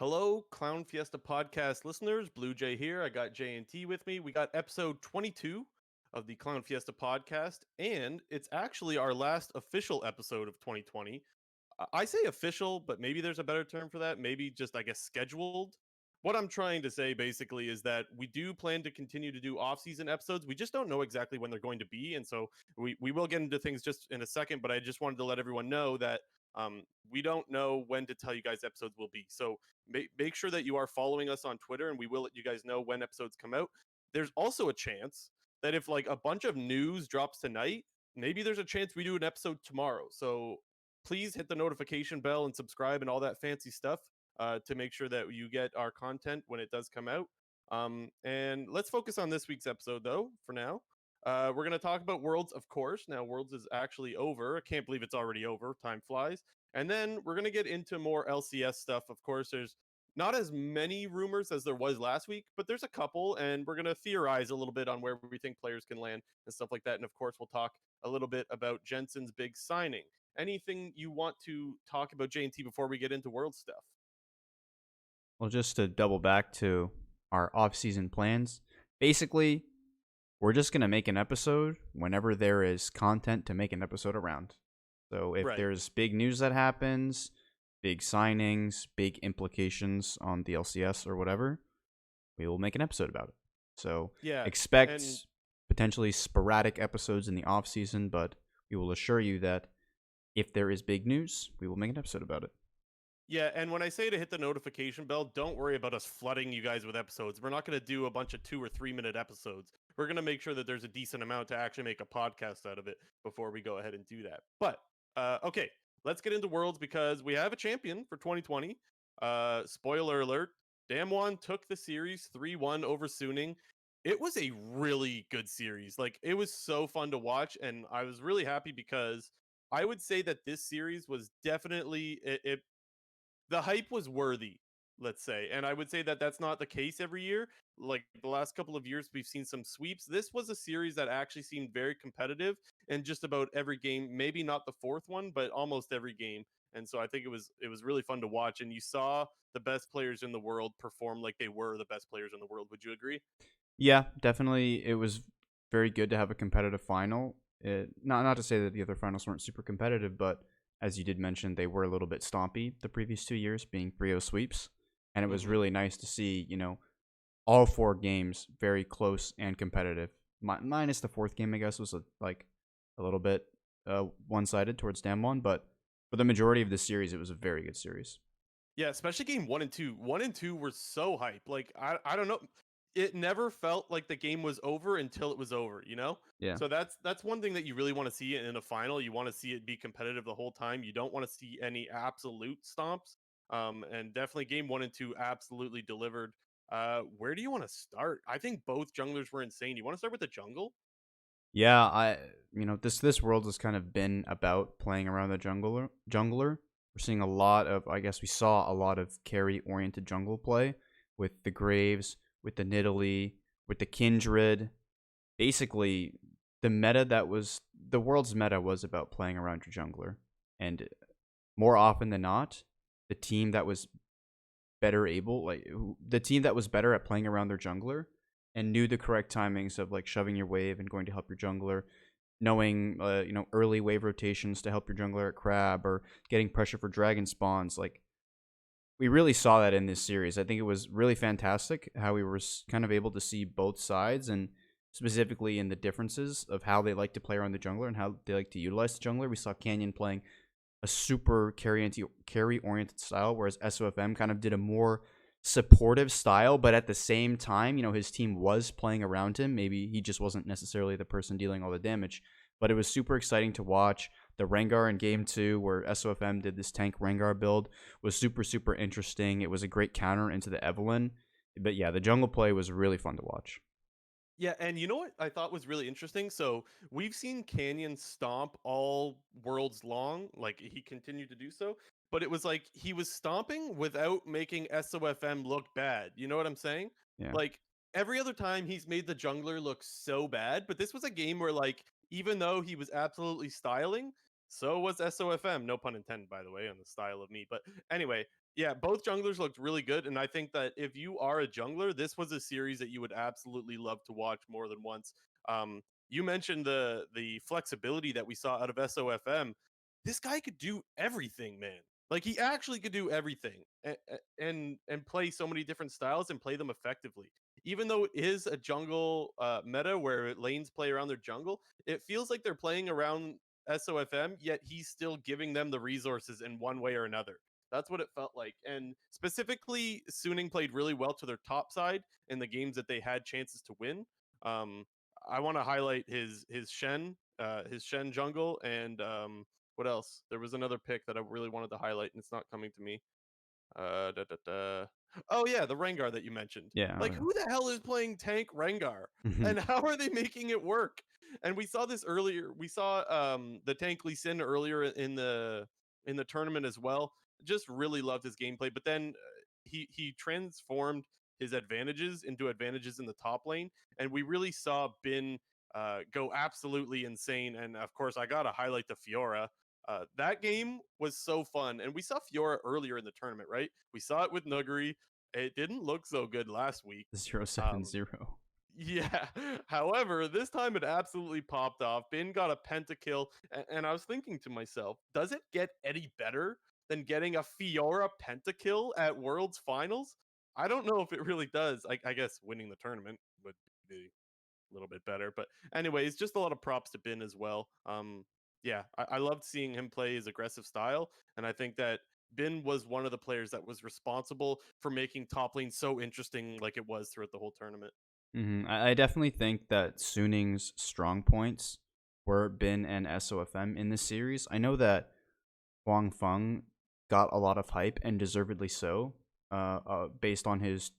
Hello, Clown Fiesta podcast listeners. Blue Jay here. I got J and T with me. We got episode 22 of the Clown Fiesta podcast, and it's actually our last official episode of 2020. I say official, but maybe there's a better term for that. Maybe just, I guess, scheduled. What I'm trying to say basically is that we do plan to continue to do off-season episodes. We just don't know exactly when they're going to be, and so we will get into things just in a second. But I just wanted to let everyone know that we don't know when to tell you guys episodes will be. So make sure that you are following us on Twitter, and we will let you guys know when episodes come out. There's also a chance that if like a bunch of news drops tonight, maybe there's a chance we do an episode tomorrow. So please hit the notification bell and subscribe and all that fancy stuff to make sure that you get our content when it does come out. And let's focus on this week's episode, though, for now. We're going to talk about Worlds, of course. Now, Worlds is actually over. I can't believe it's already over. Time flies. And then we're going to get into more LCS stuff. Of course, there's not as many rumors as there was last week, but there's a couple, and we're going to theorize a little bit on where we think players can land and stuff like that. And of course, we'll talk a little bit about JENSEN's big signing. Anything you want to talk about J&T before we get into World stuff? Well, just to double back to our off-season plans, basically, we're just going to make an episode whenever there is content to make an episode around. So if Right. there's big news that happens, big signings, big implications on the LCS or whatever, we will make an episode about it. So Yeah. And expect potentially sporadic episodes in the off-season, but we will assure you that if there is big news, we will make an episode about it. yeah, and when I say to hit the notification bell, don't worry about us flooding you guys with episodes. We're not going to do a bunch of 2 or 3 minute episodes. We're going to make sure that there's a decent amount to actually make a podcast out of it before we go ahead and do that. But okay, let's get into Worlds because we have a champion for 2020. Spoiler alert, DAMWON took the series 3-1 over Suning. It was a really good series. Like, it was so fun to watch, and I was really happy because I would say that this series was definitely it the hype was worthy, let's say. And I would say that that's not the case every year. Like the last couple of years, we've seen some sweeps. This was a series that actually seemed very competitive in just about every game. Maybe not the fourth one, but almost every game. And so I think it was really fun to watch. And you saw the best players in the world perform like they were the best players in the world. Would you agree? Yeah, definitely. It was very good to have a competitive final. Not to say that the other finals weren't super competitive, but as you did mention, they were a little bit stompy the previous 2 years, being 3-0 sweeps, and it was Mm-hmm. really nice to see all 4 games very close and competitive. Minus the fourth game, I guess, was a little bit one-sided towards DAMWON, but for the majority of the series, it was a very good series. Yeah, especially game 1 and 2. 1 and 2 were so hype. Like I don't know. It never felt like the game was over until it was over, you know? Yeah. So that's one thing that you really want to see in a final. You want to see it be competitive the whole time. You don't want to see any absolute stomps. And definitely game 1 and 2 absolutely delivered. Where do you want to start? I think both junglers were insane. You want to start with the jungle? Yeah, this world has kind of been about playing around the jungler. We're seeing a lot of I guess we saw a lot of carry oriented jungle play with the Graves, with the Nidalee, with the Kindred. Basically, the world's meta was about playing around your jungler. And more often than not, the team that was the team that was better at playing around their jungler and knew the correct timings of like shoving your wave and going to help your jungler, knowing early wave rotations to help your jungler at crab or getting pressure for dragon spawns. Like we really saw that in this series. I think it was really fantastic how we were kind of able to see both sides, and specifically in the differences of how they like to play around the jungler and how they like to utilize the jungler. We saw Canyon playing a super carry oriented style, whereas SOFM kind of did a more supportive style, but at the same time, his team was playing around him. Maybe he just wasn't necessarily the person dealing all the damage, but it was super exciting to watch. The Rengar in game 2, where SOFM did this tank Rengar build, was super, super interesting. It was a great counter into the Evelynn. But yeah, the jungle play was really fun to watch. Yeah, and you know what I thought was really interesting? So we've seen Canyon stomp all worlds long, like he continued to do so, but it was like he was stomping without making SOFM look bad. You know what I'm saying? Yeah. Like every other time he's made the jungler look so bad, but this was a game where like even though he was absolutely styling, so was SOFM. No pun intended, by the way, on the style of me. But anyway, Yeah, both junglers looked really good, and I think that if you are a jungler, this was a series that you would absolutely love to watch more than once. You mentioned the flexibility that we saw out of SOFM. This guy could do everything, man. Like he actually could do everything, and play so many different styles and play them effectively. Even though it is a jungle meta where lanes play around their jungle, it feels like they're playing around SOFM, yet he's still giving them the resources in one way or another. That's what it felt like. And specifically, Suning played really well to their top side in the games that they had chances to win. Um, I want to highlight his Shen jungle, and what else? There was another pick that I really wanted to highlight, and it's not coming to me. Da, da, da. Oh yeah, the Rengar that you mentioned. Yeah. Oh, Like, yeah. who the hell is playing tank Rengar, Mhm. and how are they making it work? And we saw this earlier. We saw the tank Lee Sin earlier in the tournament as well. Just really loved his gameplay, but then he transformed his advantages into advantages in the top lane, and we really saw Bin go absolutely insane. And of course, I gotta highlight the Fiora. That game was so fun, and we saw Fiora earlier in the tournament, right? We saw it with Nuguri. It didn't look so good last week. 070. Um, yeah. However, this time it absolutely popped off. Bin got a pentakill, and I was thinking to myself, does it get any better than getting a Fiora pentakill at Worlds Finals? I don't know if it really does. I guess winning the tournament would be little bit better. But anyways, just a lot of props to Bin as well. Yeah, I loved seeing him play his aggressive style, and I think that Bin was one of the players that was responsible for making top lane so interesting, like it was throughout the whole tournament. I definitely think that Suning's strong points were Bin and SOFM in this series. I know that Huang Feng got a lot of hype and deservedly so, based on his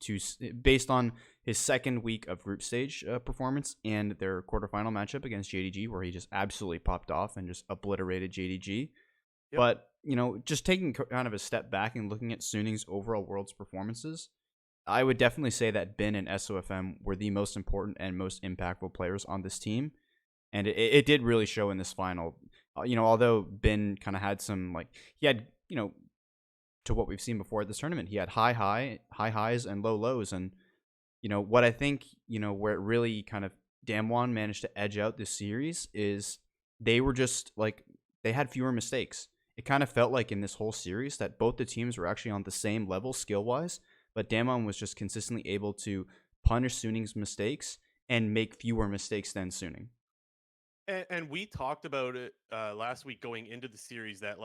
second week of group stage performance and their quarterfinal matchup against JDG, where he just absolutely popped off and just obliterated JDG. Yep. But just taking kind of a step back and looking at Suning's overall world's performances, I would definitely say that Bin and SOFM were the most important and most impactful players on this team, and it did really show in this final. Although Bin kind of had some he had to what we've seen before at this tournament, he had high highs and low lows, and what I think where it really kind of DAMWON managed to edge out this series is they were just they had fewer mistakes. It kind of felt like in this whole series that both the teams were actually on the same level skill wise, but DAMWON was just consistently able to punish Suning's mistakes and make fewer mistakes than Suning. And we talked about it last week going into the series that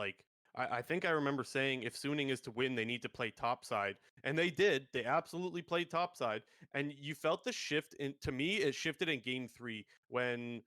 I think I remember saying if Suning is to win, they need to play topside, and they did. They absolutely played topside, and you felt the shift. In to me, it shifted in Game 3 when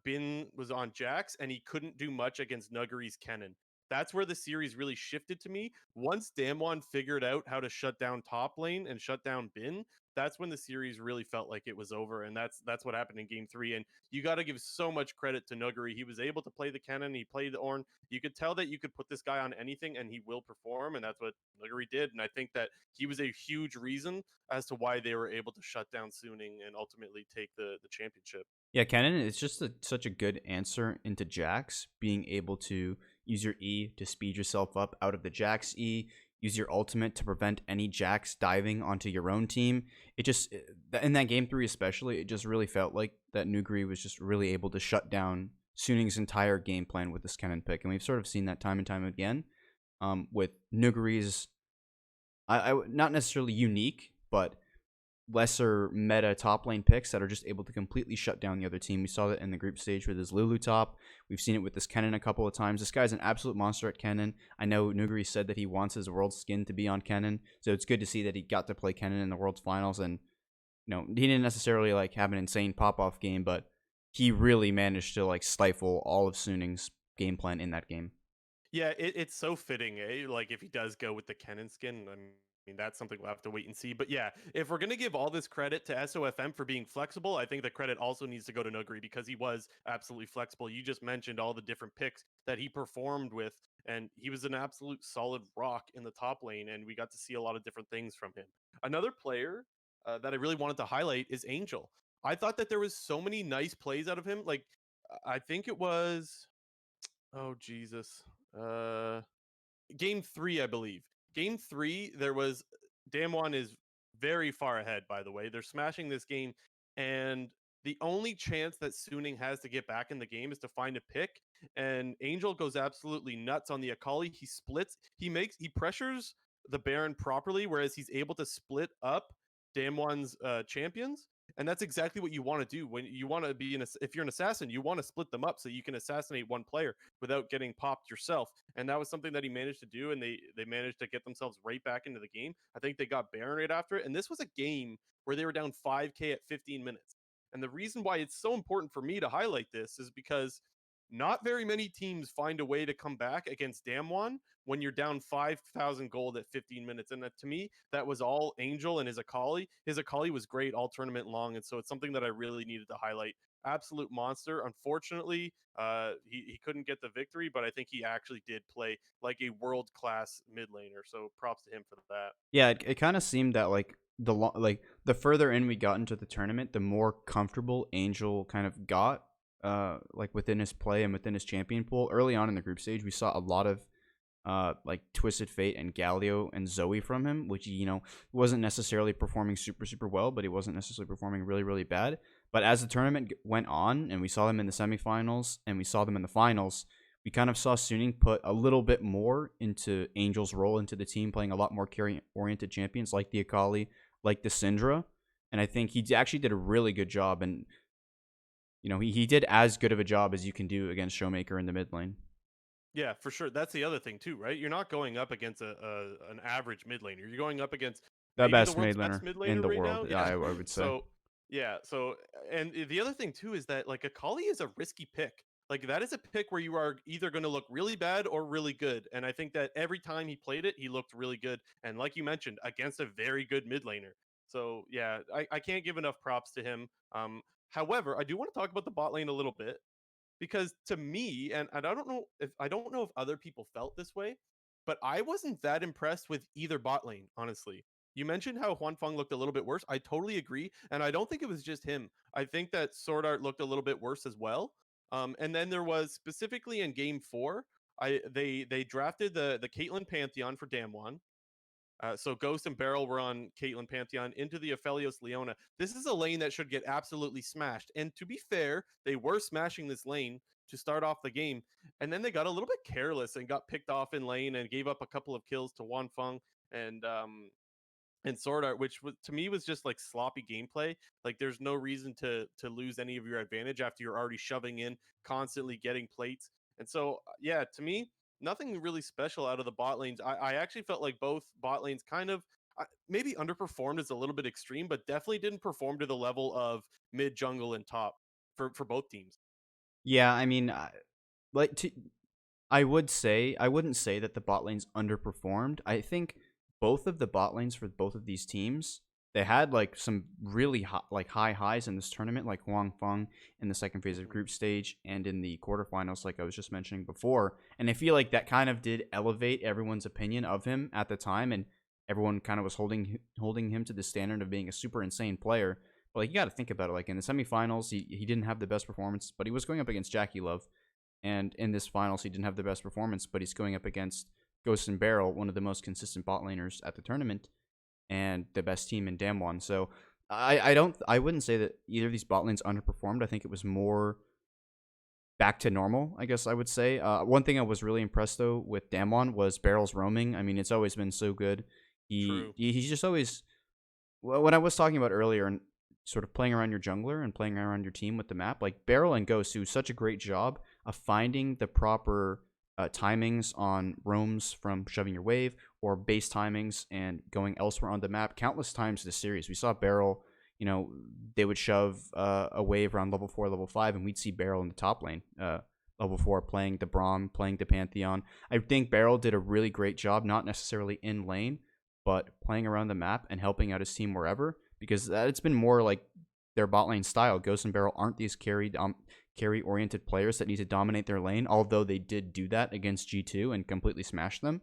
Bin was on Jax and he couldn't do much against Nuguri's Kennen. That's where the series really shifted to me. Once Damwon figured out how to shut down top lane and shut down Bin, that's when the series really felt like it was over, and that's what happened in Game 3. And you got to give so much credit to Nuguri. He was able to play the Kennen, he played the Ornn. You could tell that you could put this guy on anything and he will perform, and that's what Nuguri did. And I think that he was a huge reason as to why they were able to shut down Suning and ultimately take the championship. Yeah, Kennen is just such a good answer into Jax, being able to use your E to speed yourself up out of the Jax E, use your ultimate to prevent any Jax diving onto your own team. It just, in that game 3 especially, it just really felt like that Nuguri was just really able to shut down Suning's entire game plan with this Kennen pick. And we've sort of seen that time and time again with Nuguri's, not necessarily unique, but lesser meta top lane picks that are just able to completely shut down the other team. We saw that in the group stage with his Lulu top. We've seen it with this Kennen a couple of times. This guy's an absolute monster at Kennen. I know Nuguri said that he wants his world skin to be on Kennen, so it's good to see that he got to play Kennen in the World's Finals. And he didn't necessarily have an insane pop off game, but he really managed to stifle all of Suning's game plan in that game. Yeah, it's so fitting, eh? Like if he does go with the Kennen skin, I mean that's something we'll have to wait and see. But yeah, if we're gonna give all this credit to SOFM for being flexible, I think the credit also needs to go to Nuguri because he was absolutely flexible. You just mentioned all the different picks that he performed with, and he was an absolute solid rock in the top lane, and we got to see a lot of different things from him. Another player that I really wanted to highlight is Angel. I thought that there was so many nice plays out of him. Like I think it was, oh Jesus. Uh Game 3, I believe. game 3, there was DAMWON is very far ahead, by the way. They're smashing this game, and the only chance that Suning has to get back in the game is to find a pick. And Angel goes absolutely nuts on the Akali. He splits, he pressures the Baron properly, whereas he's able to split up DAMWON's champions. And that's exactly what you want to do when you want to be if you're an assassin, you want to split them up so you can assassinate one player without getting popped yourself. And that was something that he managed to do, and they managed to get themselves right back into the game. I think they got Baron right after it, and this was a game where they were down 5K at 15 minutes. And the reason why it's so important for me to highlight this is because not very many teams find a way to come back against DAMWON when you're down 5,000 gold at 15 minutes. And to me, that was all Angel and his Akali. His Akali was great all tournament long. And so it's something that I really needed to highlight. Absolute monster. Unfortunately, he couldn't get the victory, but I think he actually did play like a world-class mid laner. So props to him for that. Yeah, it kind of seemed that like the further in we got into the tournament, the more comfortable Angel kind of got like within his play and within his champion pool. Early on in the group stage, we saw a lot of like Twisted Fate and Galio and Zoe from him, which wasn't necessarily performing super well, but he wasn't necessarily performing really bad. But as the tournament went on and we saw them in the semifinals and we saw them in the finals, we kind of saw Suning put a little bit more into Angel's role into the team, playing a lot more carry-oriented champions like the Akali, like the Syndra. And I think he actually did a really good job. And, he did as good of a job as you can do against Showmaker in the mid lane. Yeah, for sure. That's the other thing too, right? You're not going up against an average mid laner. You're going up against The maybe the best world's mid best laner mid in laner the right world, now. I would say. So yeah, and the other thing too is that like Akali is a risky pick. Like that is a pick where you are either going to look really bad or really good. And I think that every time he played it, he looked really good. And like you mentioned, against a very good mid laner. So yeah, I can't give enough props to him. However, I do want to talk about the bot lane a little bit because to me, and I don't know if other people felt this way, but I wasn't that impressed with either bot lane, honestly. You mentioned how Huan Feng looked a little bit worse. I totally agree, and I don't think it was just him. I think that Sword Art looked a little bit worse as well. And then there was specifically in Game 4, they drafted the Caitlyn Pantheon for DAMWON. So Ghost and Beryl were on Caitlyn Pantheon into the Aphelios Leona. This is a lane that should get absolutely smashed. And to be fair, they were smashing this lane to start off the game. And then they got a little bit careless and got picked off in lane and gave up a couple of kills to Wan Feng and Sword Art, which to me was just like sloppy gameplay. Like there's no reason to lose any of your advantage after you're already shoving in, constantly getting plates. And so yeah, to me, nothing really special out of the bot lanes. I actually felt like both bot lanes kind of maybe underperformed is a little bit extreme, but definitely didn't perform to the level of mid, jungle, and top for both teams. Yeah, I mean, like I wouldn't say that the bot lanes underperformed. I think both of the bot lanes for both of these teams, they had like some really high highs in this tournament, like Huang Feng in the second phase of group stage and in the quarterfinals, like I was just mentioning before. And I feel like that kind of did elevate everyone's opinion of him at the time, and everyone kind of was holding him to the standard of being a super insane player. But like you got to think about it. Like in the semifinals, he didn't have the best performance, but he was going up against Jackie Love. And in this finals, he didn't have the best performance, but he's going up against Ghost and Beryl, one of the most consistent bot laners at the tournament, and the best team in DAMWON. So I wouldn't say that either of these bot lanes underperformed. I think it was more back to normal, I guess I would say. One thing I was really impressed though with DAMWON was Beryl's roaming. I mean, it's always been so good. True. He's just always, well, when I was talking about earlier and sort of playing around your jungler and playing around your team with the map, like Beryl and Ghost do such a great job of finding the proper timings on roams from shoving your wave or base timings and going elsewhere on the map. Countless times this series, we saw Beryl, they would shove a wave around level 4, level 5, and we'd see Beryl in the top lane, level 4, playing the Braum, playing the Pantheon. I think Beryl did a really great job, not necessarily in lane, but playing around the map and helping out his team wherever, because it's been more like their bot lane style. Ghost and Beryl aren't these carry-oriented players that need to dominate their lane, although they did do that against G2 and completely smash them.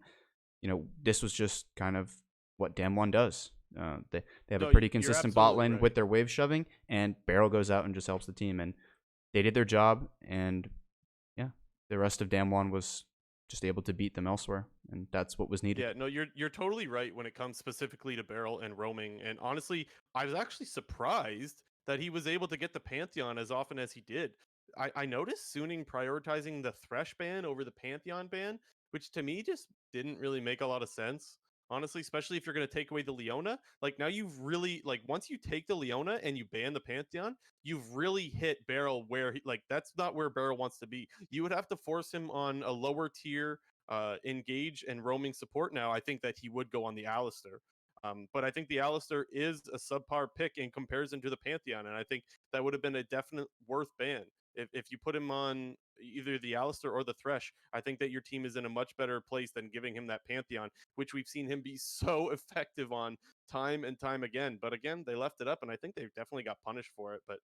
This was just kind of what DAMWON does. They have a No, pretty you're consistent bot absolutely lane right. with their wave shoving, and Beryl goes out and just helps the team, and they did their job, and yeah, the rest of DAMWON was just able to beat them elsewhere, and that's what was needed. Yeah, no, you're totally right when it comes specifically to Barrel and roaming. And honestly, I was actually surprised that he was able to get the Pantheon as often as he did. I noticed Suning prioritizing the Thresh ban over the Pantheon ban, which to me just didn't really make a lot of sense. Honestly, especially if you're going to take away the Leona, like now you've really like once you take the Leona and you ban the Pantheon, you've really hit Barrel where like that's not where Barrel wants to be. You would have to force him on a lower tier engage and roaming support now, I think that he would go on the Alistair. But I think the Alistair is a subpar pick in comparison to the Pantheon, and I think that would have been a definite worth ban. If you put him on either the Alistair or the Thresh, I think that your team is in a much better place than giving him that Pantheon, which we've seen him be so effective on time and time again. But again, they left it up, and I think they definitely got punished for it. But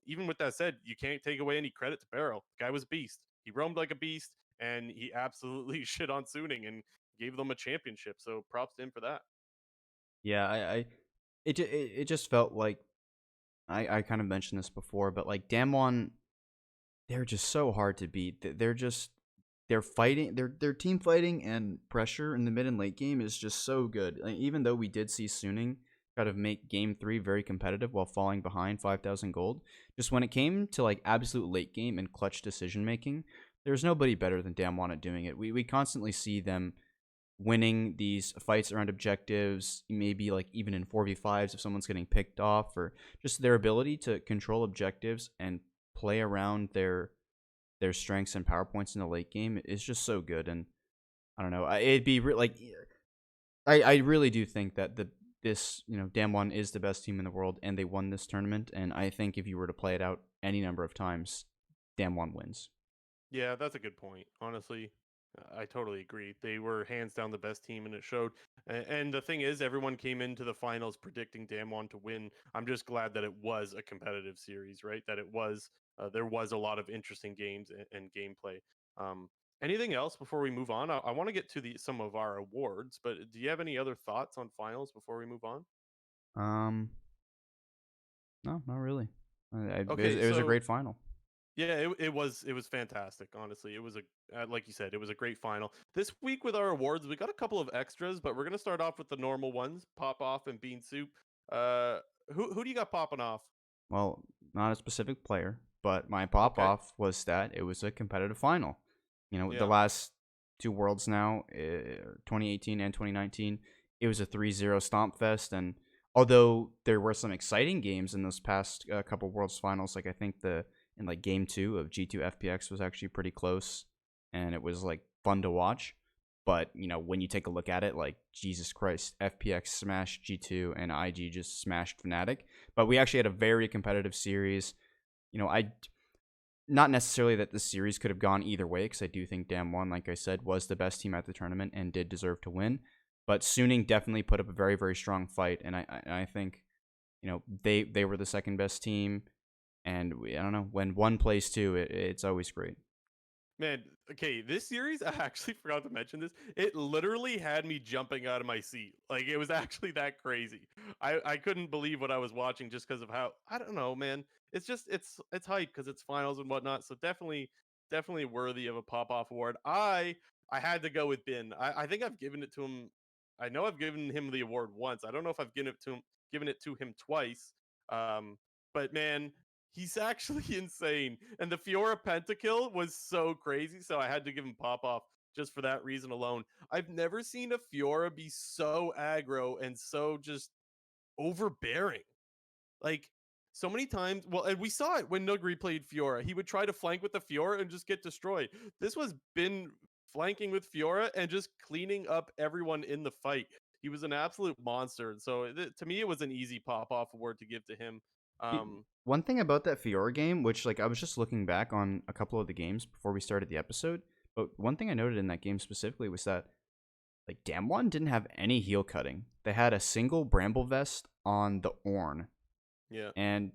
even with that said, you can't take away any credit to Barrow. The guy was a beast. He roamed like a beast, and he absolutely shit on Suning and gave them a championship. So props to him for that. Yeah, it just felt like I kind of mentioned this before, but like Damwon, they're just so hard to beat. They're fighting, their team fighting and pressure in the mid and late game is just so good. Like, even though we did see Suning kind of make game 3 very competitive while falling behind 5,000 gold, just when it came to like absolute late game and clutch decision making, there's nobody better than Damwon at doing it. We constantly see them winning these fights around objectives, maybe like even in 4v5s if someone's getting picked off, or just their ability to control objectives and play around their strengths and power points in the late game is just so good. And I don't know, it'd be like I really do think that this Damwon is the best team in the world and they won this tournament. And I think if you were to play it out any number of times, Damwon wins. Yeah, that's a good point. Honestly, I totally agree. They were hands down the best team, and it showed. And the thing is, everyone came into the finals predicting Damwon to win. I'm just glad that it was a competitive series, right? That it was there was a lot of interesting games and gameplay. Um, Anything else before we move on? I want to get to the some of our awards, but do you have any other thoughts on finals before we move on? Um, no, not really. Okay, It was a so great final. yeah, it was fantastic. Honestly, it was a like you said, it was a great final. This week with our awards, we got a couple of extras, but we're gonna start off with the normal ones: Pop Off and Bean Soup. Uh, who do you got popping off? Well, not a specific player, but my pop Okay, off was that it was a competitive final. The yeah, last two worlds now, 2018 and 2019, it was a 3-0 stomp fest. And although there were some exciting games in those past couple worlds finals, like I think in like game 2 of G2 FPX was actually pretty close and it was like fun to watch. But when you take a look at it, like Jesus Christ, FPX smashed G2 and IG just smashed Fnatic. But we actually had a very competitive series. I not necessarily that the series could have gone either way, because I do think DAMWON, like I said, was the best team at the tournament and did deserve to win. But Suning definitely put up a very, very strong fight, and I think they were the second best team. And I don't know, when one plays two, it's always great. man. Okay, this series I actually forgot to mention this. It literally had me jumping out of my seat. Like it was actually that crazy. I couldn't believe what I was watching just because of how I don't know, man. It's just it's hype because it's finals and whatnot. So definitely worthy of a pop off award. I had to go with Bin. I think I've given it to him. I know I've given him the award once. I don't know if I've given it to him twice. Um, but man, he's actually insane. And the Fiora pentakill was so crazy, so I had to give him pop off just for that reason alone. I've never seen a Fiora be so aggro and so just overbearing. Like so many times, well, and we saw it when Nugri played Fiora. He would try to flank with the Fiora and just get destroyed. This was Bin flanking with Fiora and just cleaning up everyone in the fight. He was an absolute monster. And so to me, it was an easy pop off award to give to him. Um, One thing about that Fiora game, which like I was just looking back on a couple of the games before we started the episode, but one thing I noted in that game specifically was that like Damwon didn't have any heal cutting. They had a single Bramble Vest on the Ornn, yeah. and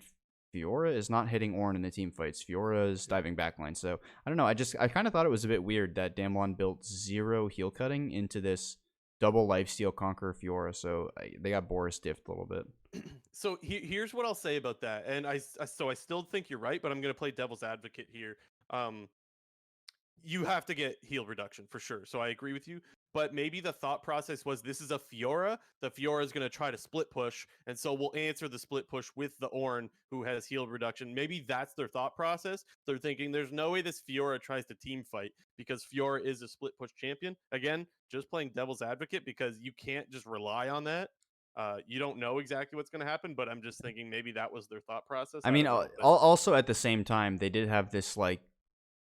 Fiora is not hitting Ornn in the team fights. Fiora is diving backline. So I don't know. I kind of thought it was a bit weird that Damwon built zero heal cutting into this double lifesteal Conqueror Fiora. So they got Boris diffed a little bit. So here's what I'll say about that, and I still think you're right, but I'm gonna play devil's advocate here. Um, you have to get heal reduction for sure. So I agree with you. but maybe the thought process was this is a Fiora. The Fiora is going to try to split push, and so we'll answer the split push with the Ornn, who has healed reduction. Maybe that's their thought process. They're thinking there's no way this Fiora tries to team fight because Fiora is a split push champion. Again, just playing devil's advocate because you can't just rely on that. You don't know exactly what's going to happen, but I'm just thinking maybe that was their thought process. I I mean, don't know. also at the same time, they did have this like,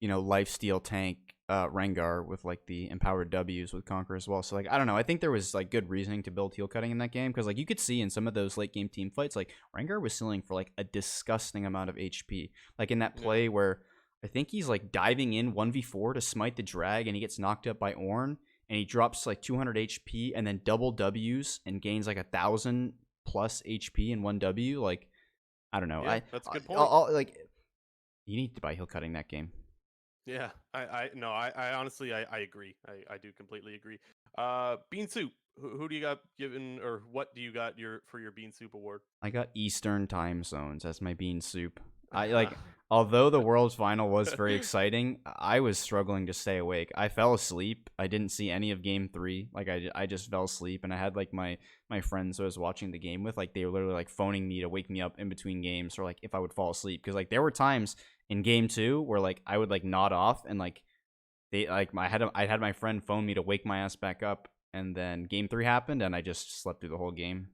lifesteal tank Rengar with like the empowered W's with Conquer as well. So like, I don't know. I think there was like good reasoning to build heal cutting in that game because like you could see in some of those late game team fights, like Rengar was sealing for like a disgusting amount of HP. Like in that play where I think he's like diving in 1v4 to smite the drag and he gets knocked up by Ornn and he drops like 200 HP and then double W's and gains like 1,000 plus HP in 1W. Like, I don't know. Yeah, that's a good point. Like, you need to buy heal cutting that game. Yeah, I honestly, I agree. I do completely agree. Bean Soup. Who do you got given, or what do you got for your Bean Soup award? I got Eastern time zones as my Bean Soup. I like, although the World's Final was very exciting, I was struggling to stay awake. I fell asleep. I didn't see any of Game 3. Like, I just fell asleep, and I had, like, my friends who I was watching the game with, like, they were literally, like, phoning me to wake me up in between games or, like, if I would fall asleep. Because, like, there were times in Game 2 where, like, I would, like, nod off, and, like, I had my friend phone me to wake my ass back up, and then Game 3 happened, and I just slept through the whole game.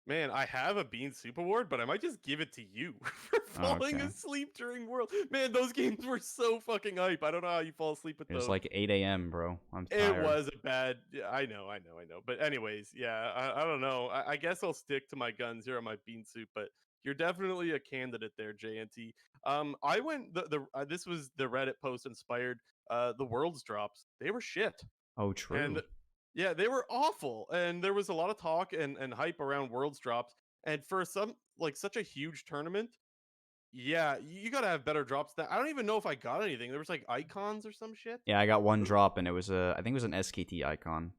Man, I have a Bean Soup award, but I might just give it to you for falling asleep during World. Man, those games were so fucking hype. I don't know how you fall asleep with It those. was like 8 a.m., bro. I'm tired. It was a bad. I know. But anyways, yeah, I don't know. I guess I'll stick to my guns here on my Bean Soup, but you're definitely a candidate there, JNT. I went this was the Reddit post inspired. The World's drops. They were shit. Oh, true. And yeah, they were awful, and there was a lot of talk and hype around Worlds drops. And for such a huge tournament, yeah, you gotta have better drops. That I don't even know if I got anything. There was like icons or some shit. Yeah, I got one drop, and it was I think it was an SKT icon.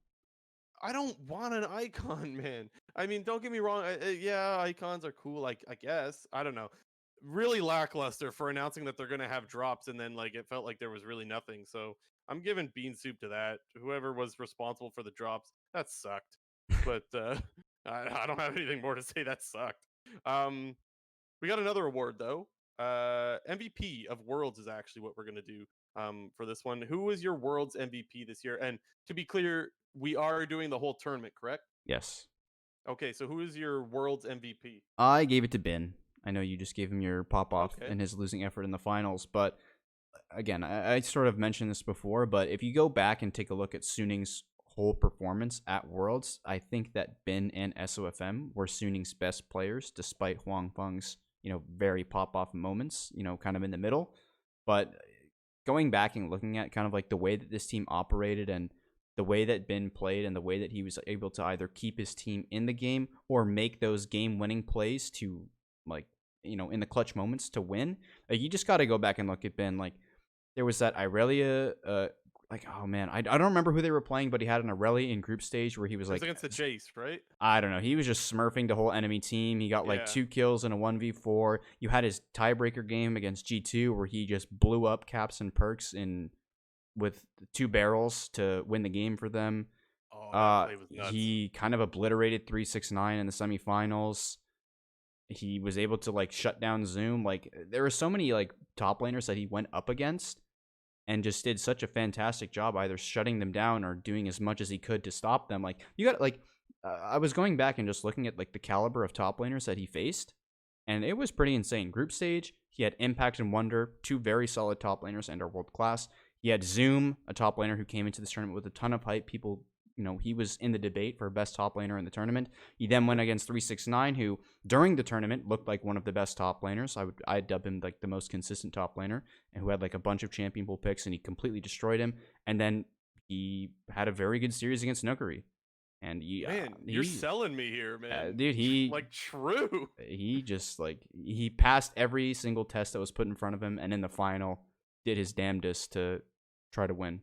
I don't want an icon, man. I mean, don't get me wrong. Yeah, icons are cool. Like, I guess I don't know. Really lackluster for announcing that they're gonna have drops, and then like it felt like there was really nothing. So I'm giving Bean Soup to that. Whoever was responsible for the drops, that sucked. But I don't have anything more to say. That sucked. We got another award though. MVP of Worlds is actually what we're gonna do for this one. Who was your Worlds MVP this year? And to be clear, we are doing the whole tournament, correct? Yes. Okay, so who is your Worlds MVP? I gave it to Bin. I know you just gave him your pop off in his losing effort in the finals, but again, I sort of mentioned this before, but if you go back and take a look at Suning's whole performance at Worlds, I think that Bin and SOFM were Suning's best players, despite Huang Feng's, very pop off moments, kind of in the middle. But going back and looking at kind of like the way that this team operated and the way that Bin played and the way that he was able to either keep his team in the game or make those game-winning plays to, like, in the clutch moments to win. Like, you just got to go back and look at Bin. Like, there was that Irelia, oh man, I don't remember who they were playing, but he had an Irelia in group stage where he was like against the Jace, right? I don't know. He was just smurfing the whole enemy team. He got like 2 kills in a 1v4. You had his tiebreaker game against G2 where he just blew up Caps and Perks with 2 barrels to win the game for them. Oh, that play was nuts. He kind of obliterated 369 in the semifinals. He was able to like shut down Zoom. Like, there were so many like top laners that he went up against and just did such a fantastic job either shutting them down or doing as much as he could to stop them. Like, you got like I was going back and just looking at like the caliber of top laners that he faced, and it was pretty insane. Group stage, he had Impact and Wonder, 2 very solid top laners and are world class. He had Zoom, a top laner who came into this tournament with a ton of hype. People, he was in the debate for best top laner in the tournament. He then went against 369, who during the tournament looked like one of the best top laners. I'd dub him like the most consistent top laner, and who had like a bunch of champion pool picks, and he completely destroyed him. And then he had a very good series against Nuguri. And you're selling me here, man. Dude, he like true. He just like he passed every single test that was put in front of him, and in the final did his damnedest to try to win.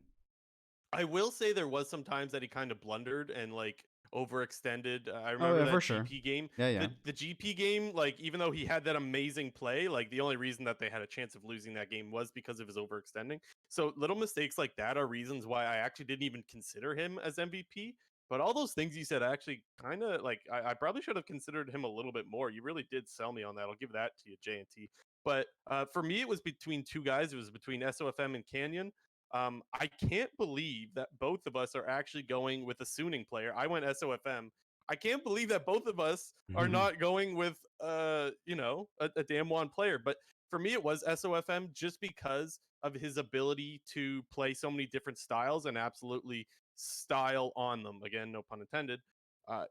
I will say there was some times that he kind of blundered and like overextended. I Oh remember yeah, for that sure. GP game. Yeah, yeah. The GP game, like even though he had that amazing play, like the only reason that they had a chance of losing that game was because of his overextending. So little mistakes like that are reasons why I actually didn't even consider him as MVP. But all those things you said, I actually kind of like. I probably should have considered him a little bit more. You really did sell me on that. I'll give that to you, JNT. But for me, it was between two guys. It was between SOFM and Canyon. I can't believe that both of us are actually going with a Suning player. I went SOFM. I can't believe that both of us are not going with a DAMWON player. But for me, it was SOFM just because of his ability to play so many different styles and absolutely style on them. Again, no pun intended.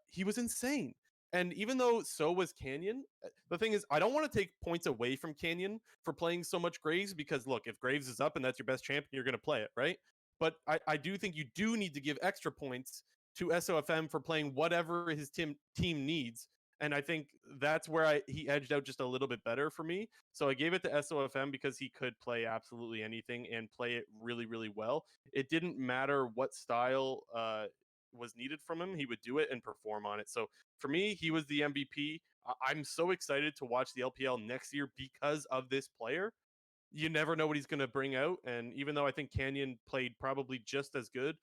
He was insane. And even though so was Canyon, the thing is, I don't want to take points away from Canyon for playing so much Graves because, look, if Graves is up and that's your best champion, you're going to play it, right? But I do think you do need to give extra points to SOFM for playing whatever his team needs. And I think that's where he edged out just a little bit better for me. So I gave it to SOFM because he could play absolutely anything and play it really, really well. It didn't matter what style was needed from him, he would do it and perform on it. So for me, he was the MVP. I'm so excited to watch the LPL next year because of this player. You never know what he's going to bring out. And even though I think Canyon played probably just as good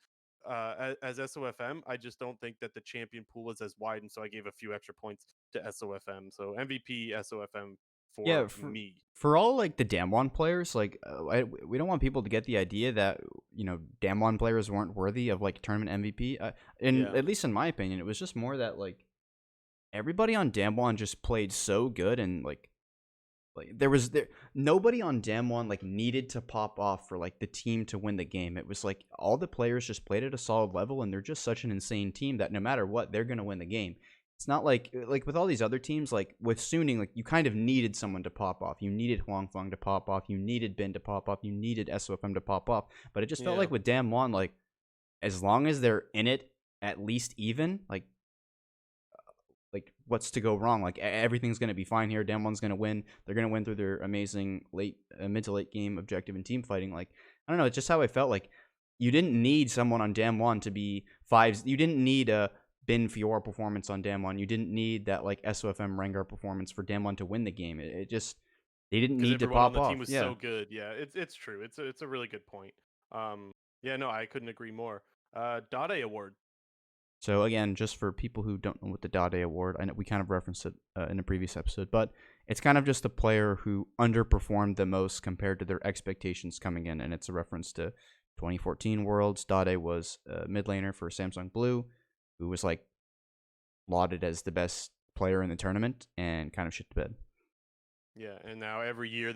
as SOFM, I just don't think that the champion pool is as wide. And so I gave a few extra points to SOFM. So MVP SOFM Yeah, for me. for all like the Damwon players, like we don't want people to get the idea that Damwon players weren't worthy of like tournament MVP. Yeah. At least in my opinion, it was just more that like everybody on Damwon just played so good, and like there nobody on Damwon like needed to pop off for like the team to win the game. It was like all the players just played at a solid level, and they're just such an insane team that no matter what, they're gonna win the game. It's not like with all these other teams, like with Suning, like you kind of needed someone to pop off. You needed Huangfeng to pop off. You needed Bin to pop off. You needed SOFM to pop off. But it just felt Yeah. like with Damwon, like as long as they're in it at least even, like what's to go wrong? Like everything's gonna be fine here. Damwon's gonna win. They're gonna win through their amazing mid to late game objective and team fighting. Like I don't know, it's just how I felt. Like you didn't need someone on Damwon to be fives. You didn't need a Bin Fiora performance on Damwon. You didn't need that like SOFM Rengar performance for Damwon to win the game. It just they didn't Because need to everyone on pop the team off. was Yeah. so good. Yeah, it's true. It's a really good point. Yeah, no, I couldn't agree more. Dade Award. So again, just for people who don't know what the Dade Award, I know we kind of referenced it in a previous episode, but it's kind of just the player who underperformed the most compared to their expectations coming in, and it's a reference to 2014 Worlds. Dade was a mid laner for Samsung Blue, who was like lauded as the best player in the tournament and kind of shit to bed. Yeah, and now every year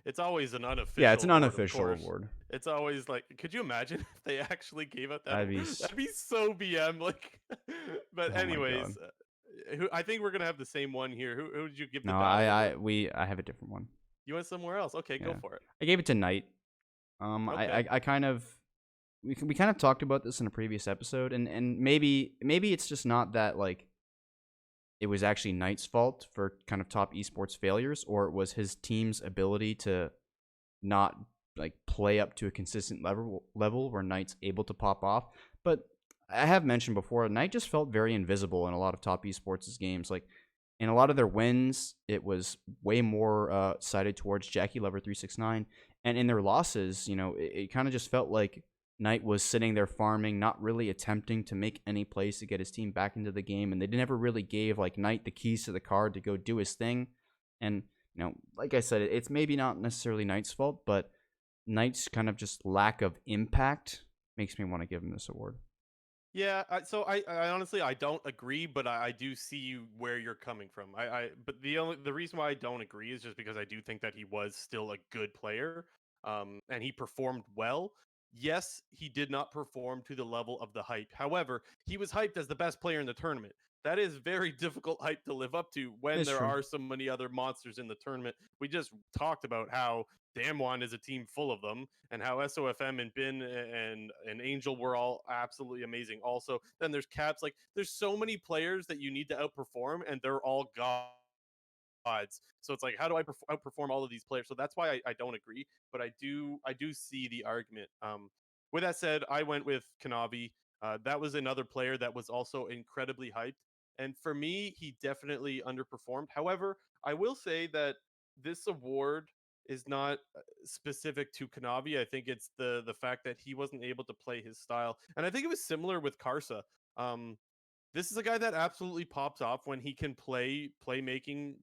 it's always an Yeah, it's unofficial an award, of unofficial course. award. It's always like, could you imagine if they actually gave out that? That'd be, That'd be so BM. Like, but oh my god. anyways, I think we're gonna have the same one here. Who did you give the No, Dade Award? I have a different one. You went somewhere else? Okay, go Yeah, for it. I gave it to Knight. Okay. I kind of we kind of talked about this in a previous episode, and maybe it's just not that like it was actually Knight's fault for kind of top esports failures, or it was his team's ability to not like play up to a consistent level where Knight's able to pop off. But I have mentioned before, Knight just felt very invisible in a lot of top esports games. Like in a lot of their wins, it was way more sided towards Jackie Lover 369, and in their losses, it kind of just felt like Knight was sitting there farming, not really attempting to make any plays to get his team back into the game, and they never really gave like Knight the keys to the car to go do his thing. And like I said, it's maybe not necessarily Knight's fault, but Knight's kind of just lack of impact makes me want to give him this award. Yeah, so I honestly I don't agree, but I do see where you're coming from. But the reason why I don't agree is just because I do think that he was still a good player, and he performed well. Yes, he did not perform to the level of the hype. However, he was hyped as the best player in the tournament. That is very difficult hype to live up to when It's there true. are so many other monsters in the tournament. We just talked about how Damwon is a team full of them, and how SOFM and Bin and Angel were all absolutely amazing. Also, then there's Caps. Like, there's so many players that you need to outperform, and they're all gods. So it's like, how do I outperform all of these players? So that's why I don't agree, but I do see the argument. With that said, I went with Kanavi. That was another player that was also incredibly hyped. And for me, he definitely underperformed. However, I will say that this award is not specific to Kanavi. I think it's the fact that he wasn't able to play his style, and I think it was similar with Karsa. Um, this is a guy that absolutely pops off when he can play playmaking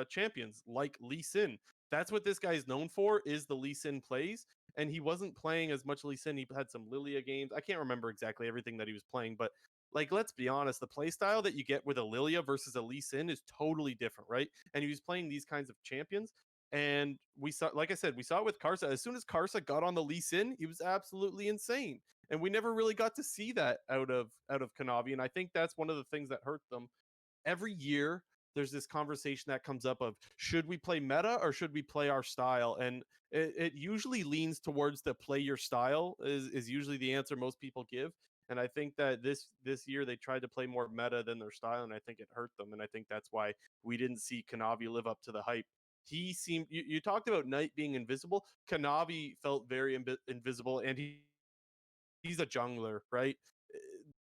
champions like Lee Sin. That's what this guy is known for, is the Lee Sin plays. And he wasn't playing as much Lee Sin. He had some Lilia games. I can't remember exactly everything that he was playing, but like, let's be honest, the play style that you get with a Lilia versus a Lee Sin is totally different, right? And he was playing these kinds of champions. And we saw, like I said, we saw it with Karsa. As soon as Karsa got on the Lee Sin, he was absolutely insane, and we never really got to see that out of Kanavi. And I think that's one of the things that hurt them. Every year there's this conversation that comes up of, should we play meta or should we play our style? And it usually leans towards the play your style is usually the answer most people give. And I think that this year they tried to play more meta than their style, and I think it hurt them. And I think that's why we didn't see Kanavi live up to the hype. He seemed, you talked about Knight being invisible. Kanavi felt very invisible, and he's a jungler, right?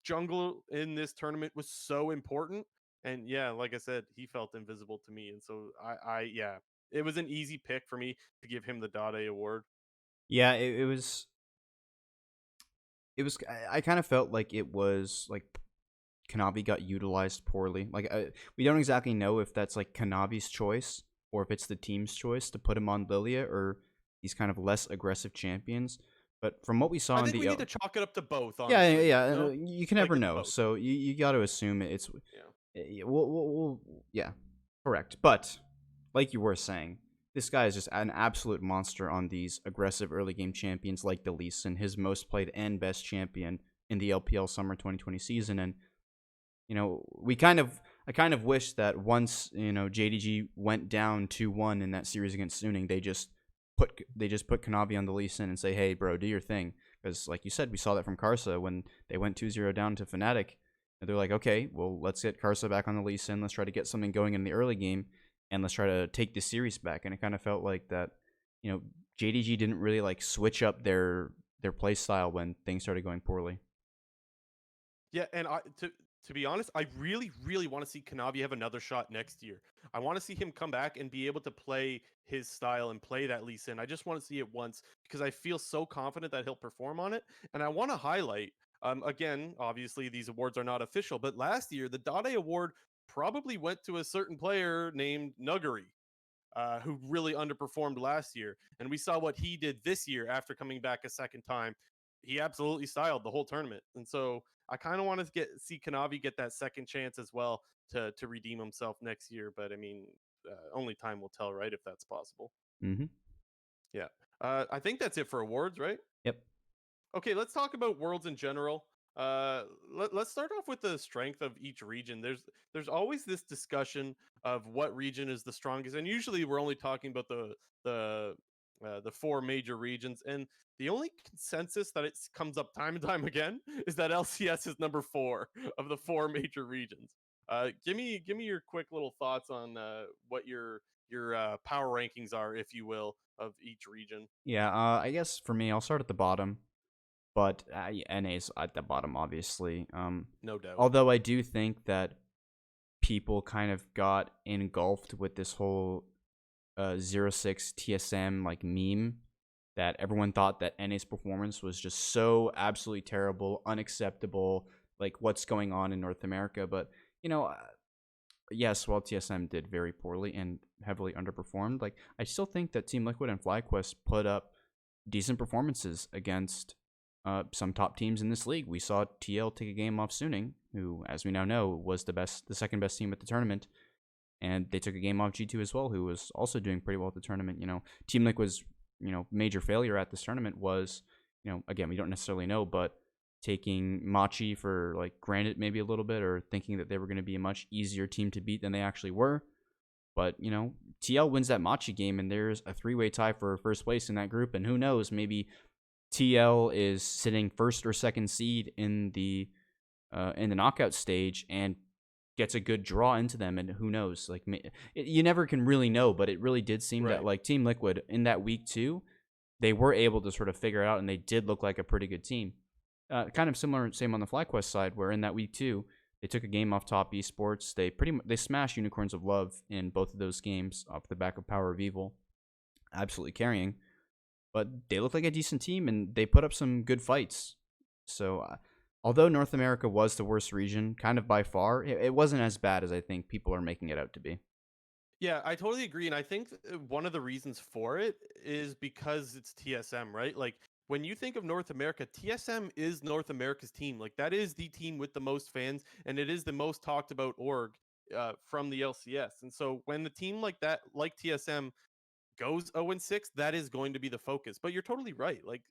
Jungle in this tournament was so important. And yeah, like I said, he felt invisible to me. And so yeah, it was an easy pick for me to give him the Dade award. Yeah, I kind of felt like it was like Kanavi got utilized poorly. Like we don't exactly know if that's like Kanavi's choice or if it's the team's choice to put him on Lilia or these kind of less aggressive champions. But from what we saw I in think the we need to chalk it up to both, yeah, honestly. No, you can like never it's know. both. So you got to assume it's Yeah. yeah, correct. But like you were saying, this guy is just an absolute monster on these aggressive early game champions like the Lee Sin, his most played and best champion in the LPL Summer 2020 season. And I kind of wish that once JDG went down 2-1 in that series against Suning, they just put Kanavi on the Lee Sin and say, hey bro, do your thing. Because like you said, we saw that from Karsa when they went 2-0 down to Fnatic. And they're like, okay, well, let's get Karsa back on the Lee Sin. Let's try to get something going in the early game, and let's try to take the series back. And it kind of felt like that, JDG didn't really like switch up their play style when things started going poorly. Yeah, and to be honest, I really, really want to see Kanavi have another shot next year. I want to see him come back and be able to play his style and play that Lee Sin. I just want to see it once because I feel so confident that he'll perform on it. And I want to highlight, again, obviously these awards are not official, but last year the Dade Award probably went to a certain player named Nuggery, who really underperformed last year. And we saw what he did this year after coming back a second time. He absolutely styled the whole tournament. And so I kind of want to see Kanavi get that second chance as well to redeem himself next year. But I mean, only time will tell, right? If that's possible. Mm-hmm. Yeah. I think that's it for awards, right? Yep. Okay, let's talk about worlds in general. Let's start off with the strength of each region. There's always this discussion of what region is the strongest, and usually we're only talking about the four major regions. And the only consensus that it comes up time and time again is that LCS is number 4 of the four major regions. Give me your quick little thoughts on what your power rankings are, if you will, of each region. Yeah, I guess for me, I'll start at the bottom, but NA's at the bottom, obviously. No doubt. Although I do think that people kind of got engulfed with this whole 06 TSM like meme that everyone thought that NA's performance was just so absolutely terrible, unacceptable, like what's going on in North America. But, yes, while TSM did very poorly and heavily underperformed, like I still think that Team Liquid and FlyQuest put up decent performances against some top teams in this league. We saw TL take a game off Suning, who, as we now know, was the second best team at the tournament, and they took a game off G2 as well, who was also doing pretty well at the tournament. Team Liquid's major failure at this tournament was, again, we don't necessarily know, but taking Machi for like granted maybe a little bit, or thinking that they were going to be a much easier team to beat than they actually were. But TL wins that Machi game, and there's a 3-way tie for first place in that group, and who knows, maybe TL is sitting first or second seed in the knockout stage and gets a good draw into them, and who knows, like you never can really know. But it really did seem that like Team Liquid in that week 2, they were able to sort of figure it out, and they did look like a pretty good team. Kind of similar, same on the FlyQuest side, where in that week too, they took a game off Top Esports. They smashed Unicorns of Love in both of those games off the back of Power of Evil, absolutely carrying. But they look like a decent team, and they put up some good fights. So, although North America was the worst region, kind of by far, it wasn't as bad as I think people are making it out to be. Yeah, I totally agree, and I think one of the reasons for it is because it's TSM, right? Like when you think of North America, TSM is North America's team. Like that is the team with the most fans, and it is the most talked about org from the LCS. And so when the team like that, like TSM, goes 0-6, that is going to be the focus. But you're totally right. Like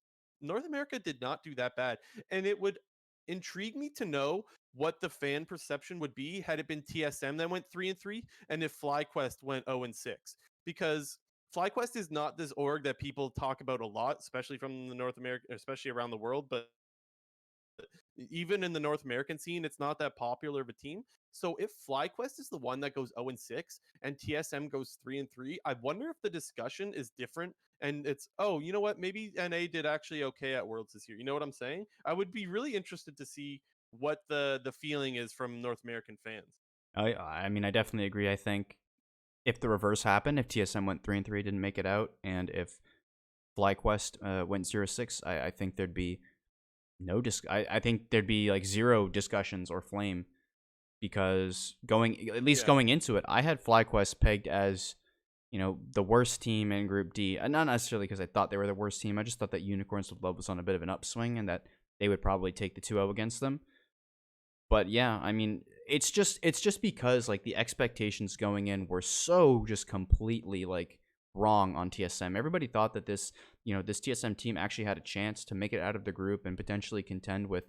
North America did not do that bad. And it would intrigue me to know what the fan perception would be had it been TSM that went 3-3 and if FlyQuest went 0-6. Because FlyQuest is not this org that people talk about a lot, especially from the North America, especially around the world, but even in the North American scene, it's not that popular of a team. So if FlyQuest is the one that goes 0-6 and TSM goes 3-3, I wonder if the discussion is different and it's, oh, you know what, maybe NA did actually okay at Worlds this year. You know what I'm saying? I would be really interested to see what the feeling is from North American fans. I mean, I definitely agree. I think if the reverse happened, if TSM went 3-3, didn't make it out, and if FlyQuest went 0-6, I think there'd be I think there'd be like zero discussions or flame because at least Yeah. going into it, I had FlyQuest pegged as the worst team in Group D. Not necessarily because I thought they were the worst team. I just thought that Unicorns of Love was on a bit of an upswing and that they would probably take the 2-0 against them. But yeah, I mean, it's just because like the expectations going in were so just completely like wrong on TSM. Everybody thought that this TSM team actually had a chance to make it out of the group and potentially contend with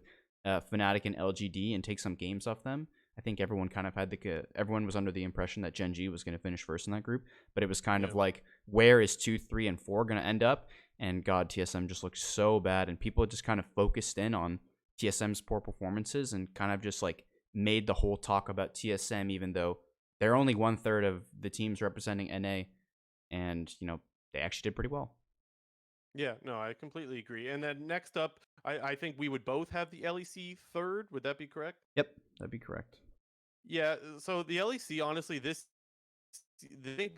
Fnatic and LGD and take some games off them. I think everyone kind of had everyone was under the impression that Gen G was going to finish first in that group, but it was kind Yeah. of like where is 2, 3, and 4 going to end up? And God, TSM just looked so bad, and people just kind of focused in on TSM's poor performances and kind of just like made the whole talk about TSM, even though they're only 1/3 of the teams representing NA, and they actually did pretty well. Yeah, no, I completely agree. And then next up, I think we would both have the LEC third. Would that be correct? Yep, that'd be correct. Yeah, so the LEC, honestly, I think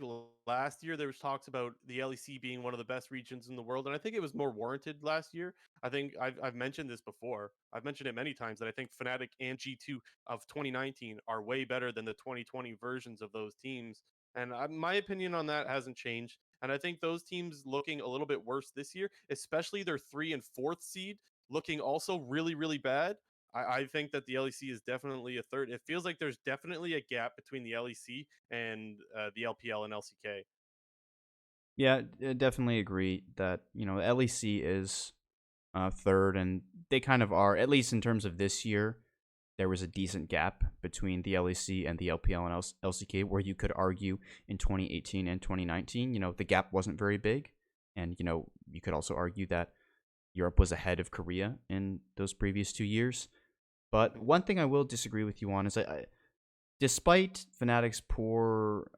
last year there was talks about the LEC being one of the best regions in the world, and I think it was more warranted last year. I think I've mentioned this before. I've mentioned it many times that I think Fnatic and G2 of 2019 are way better than the 2020 versions of those teams, and my opinion on that hasn't changed. And I think those teams looking a little bit worse this year, especially their 3 and 4th seed, looking also really, really bad. I think that the LEC is definitely a third. It feels like there's definitely a gap between the LEC and the LPL and LCK. Yeah, definitely agree that LEC is third, and they kind of are, at least in terms of this year. There was a decent gap between the LEC and the LPL and LCK, where you could argue in 2018 and 2019, the gap wasn't very big, and you could also argue that Europe was ahead of Korea in those previous 2 years. But Mhm. one thing I will disagree with you on is despite Fnatic's poor,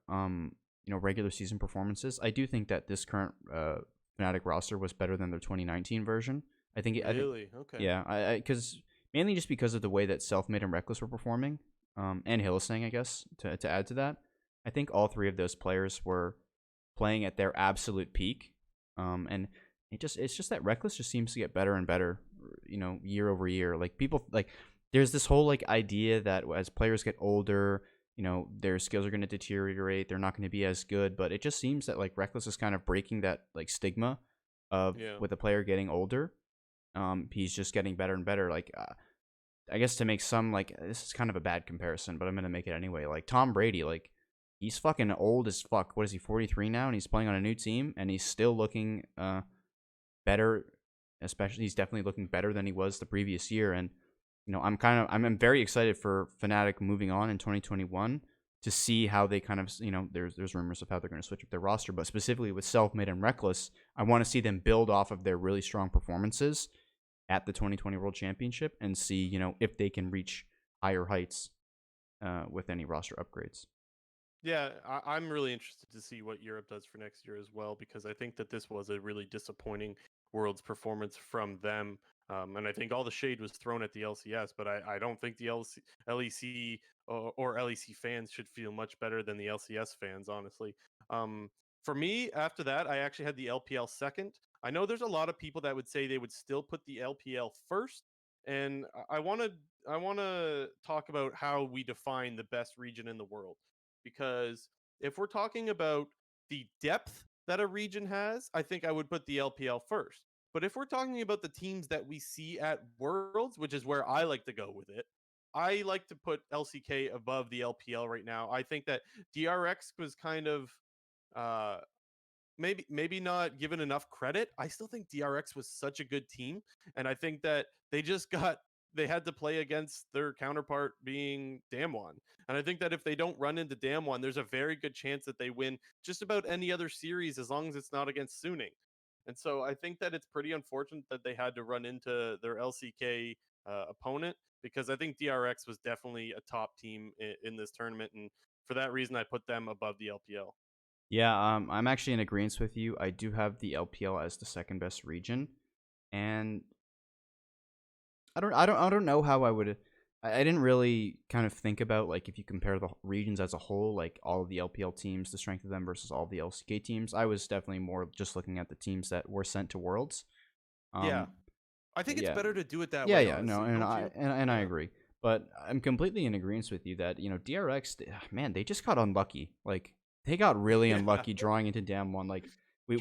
regular season performances, I do think that this current Fnatic roster was better than their 2019 version. I think, Really? Okay. yeah, because mainly just because of the way that Selfmade and Reckless were performing, and Hillsang, I guess, to add to that. I think all three of those players were playing at their absolute peak, and it's just that Reckless just seems to get better and better, year over year. Like people like there's this whole like idea that as players get older, their skills are going to deteriorate, they're not going to be as good, but it just seems that like Reckless is kind of breaking that like stigma of Yeah. with a player getting older. He's just getting better and better. Like I guess to make some like this is kind of a bad comparison, but I'm gonna make it anyway. Like Tom Brady, like he's fucking old as fuck. What is he, 43 now, and he's playing on a new team, and he's still looking better. Especially, he's definitely looking better than he was the previous year. And I'm very excited for Fnatic moving on in 2021 to see how they kind of there's rumors of how they're going to switch up their roster, but specifically with Selfmade and Reckless, I want to see them build off of their really strong performances at the 2020 World Championship and see if they can reach higher heights with any roster upgrades. Yeah, I'm really interested to see what Europe does for next year as well, because I think that this was a really disappointing Worlds performance from them. And I think all the shade was thrown at the LCS, but I don't think the LEC or LEC fans should feel much better than the LCS fans, honestly. Um, for me, after that, I actually had the LPL second. I know there's a lot of people that would say they would still put the LPL first, and I want to talk about how we define the best region in the world, because if we're talking about the depth that a region has, I think I would put the LPL first. But if we're talking about the teams that we see at Worlds, which is where I like to go with it, I like to put LCK above the LPL right now. I think that DRX was kind of uh maybe not given enough credit. I still think DRX was such a good team, and I think that they had to play against their counterpart being DAMWON. And I think that if they don't run into DAMWON, there's a very good chance that they win just about any other series as long as it's not against Suning. And so I think that it's pretty unfortunate that they had to run into their LCK opponent, because I think DRX was definitely a top team in this tournament, and for that reason I put them above the LPL. Yeah, I'm actually in agreement with you. I do have the LPL as the second best region, and I don't know how I would. I didn't really kind of think about like if you compare the regions as a whole, like all of the LPL teams, the strength of them versus all the LCK teams. I was definitely more just looking at the teams that were sent to Worlds. Yeah. Um, I think it's yeah, better to do it that yeah, way, yeah, no, honestly, and don't I you? and I Yeah. agree. But I'm completely in agreement with you that DRX, man, they just got unlucky. Like they got really Yeah, unlucky drawing into Dam 1. Like true.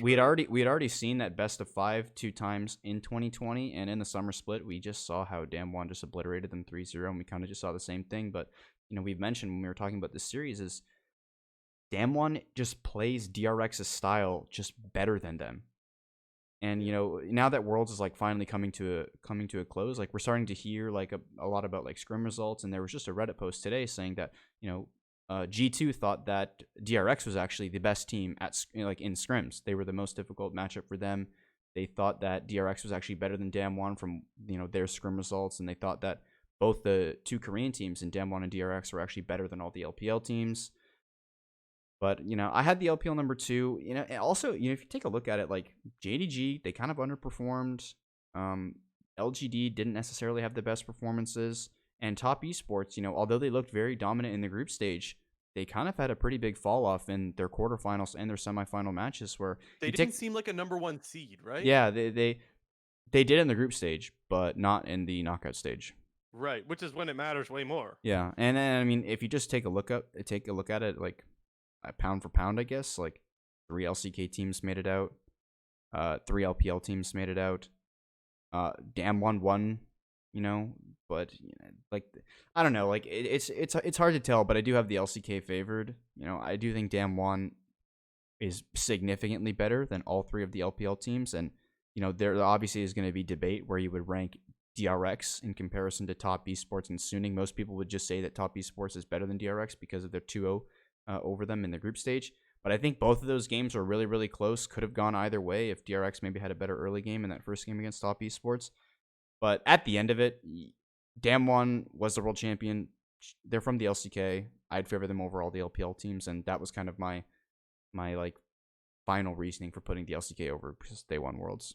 we had already seen that best of 5 2 times in 2020, and in the summer split we just saw how Dam 1 just obliterated them 3-0, and we kind of just saw the same thing. But we've mentioned when we were talking about this series is Dam 1 just plays DRX's style just better than them. And Yeah. now that Worlds is like finally coming to a close, like we're starting to hear like a lot about like scrim results. And there was just a Reddit post today saying that G2 thought that DRX was actually the best team at like in scrims. They were the most difficult matchup for them. They thought that DRX was actually better than Dam 1 from their scrim results, and they thought that both the two Korean teams in Dam 1 and DRX were actually better than all the LPL teams. But I had the LPL number 2. And also, if you take a look at it, like JDG, they kind of underperformed. Um, LGD didn't necessarily have the best performances, and Top Esports, although they looked very dominant in the group stage, they kind of had a pretty big fall off in their quarterfinals and their semifinal matches. Where They you didn't take, seem like a number one seed, right? yeah, they did in the group stage, but not in the knockout stage. Right, which is when it matters way more. Yeah, and then I mean, if you just take a look at it, like pound for pound, I guess like 3 LCK teams made it out, 3 LPL teams made it out. Dam 1 won, but like I don't know, like it's hard to tell, but I do have the LCK favored. I do think Dam 1 is significantly better than all 3 of the LPL teams, and there obviously is going to be debate where you would rank DRX in comparison to Top Esports and Suning. Most people would just say that Top Esports is better than DRX because of their 2-0 over them in the group stage. But I think both of those games were really, really close. Could have gone either way if DRX maybe had a better early game in that first game against Top Esports. But at the end of it, Dam 1 was the world champion. They're from the LCK. I'd favor them over all the LPL teams, and that was kind of my like final reasoning for putting the LCK over because they won Worlds.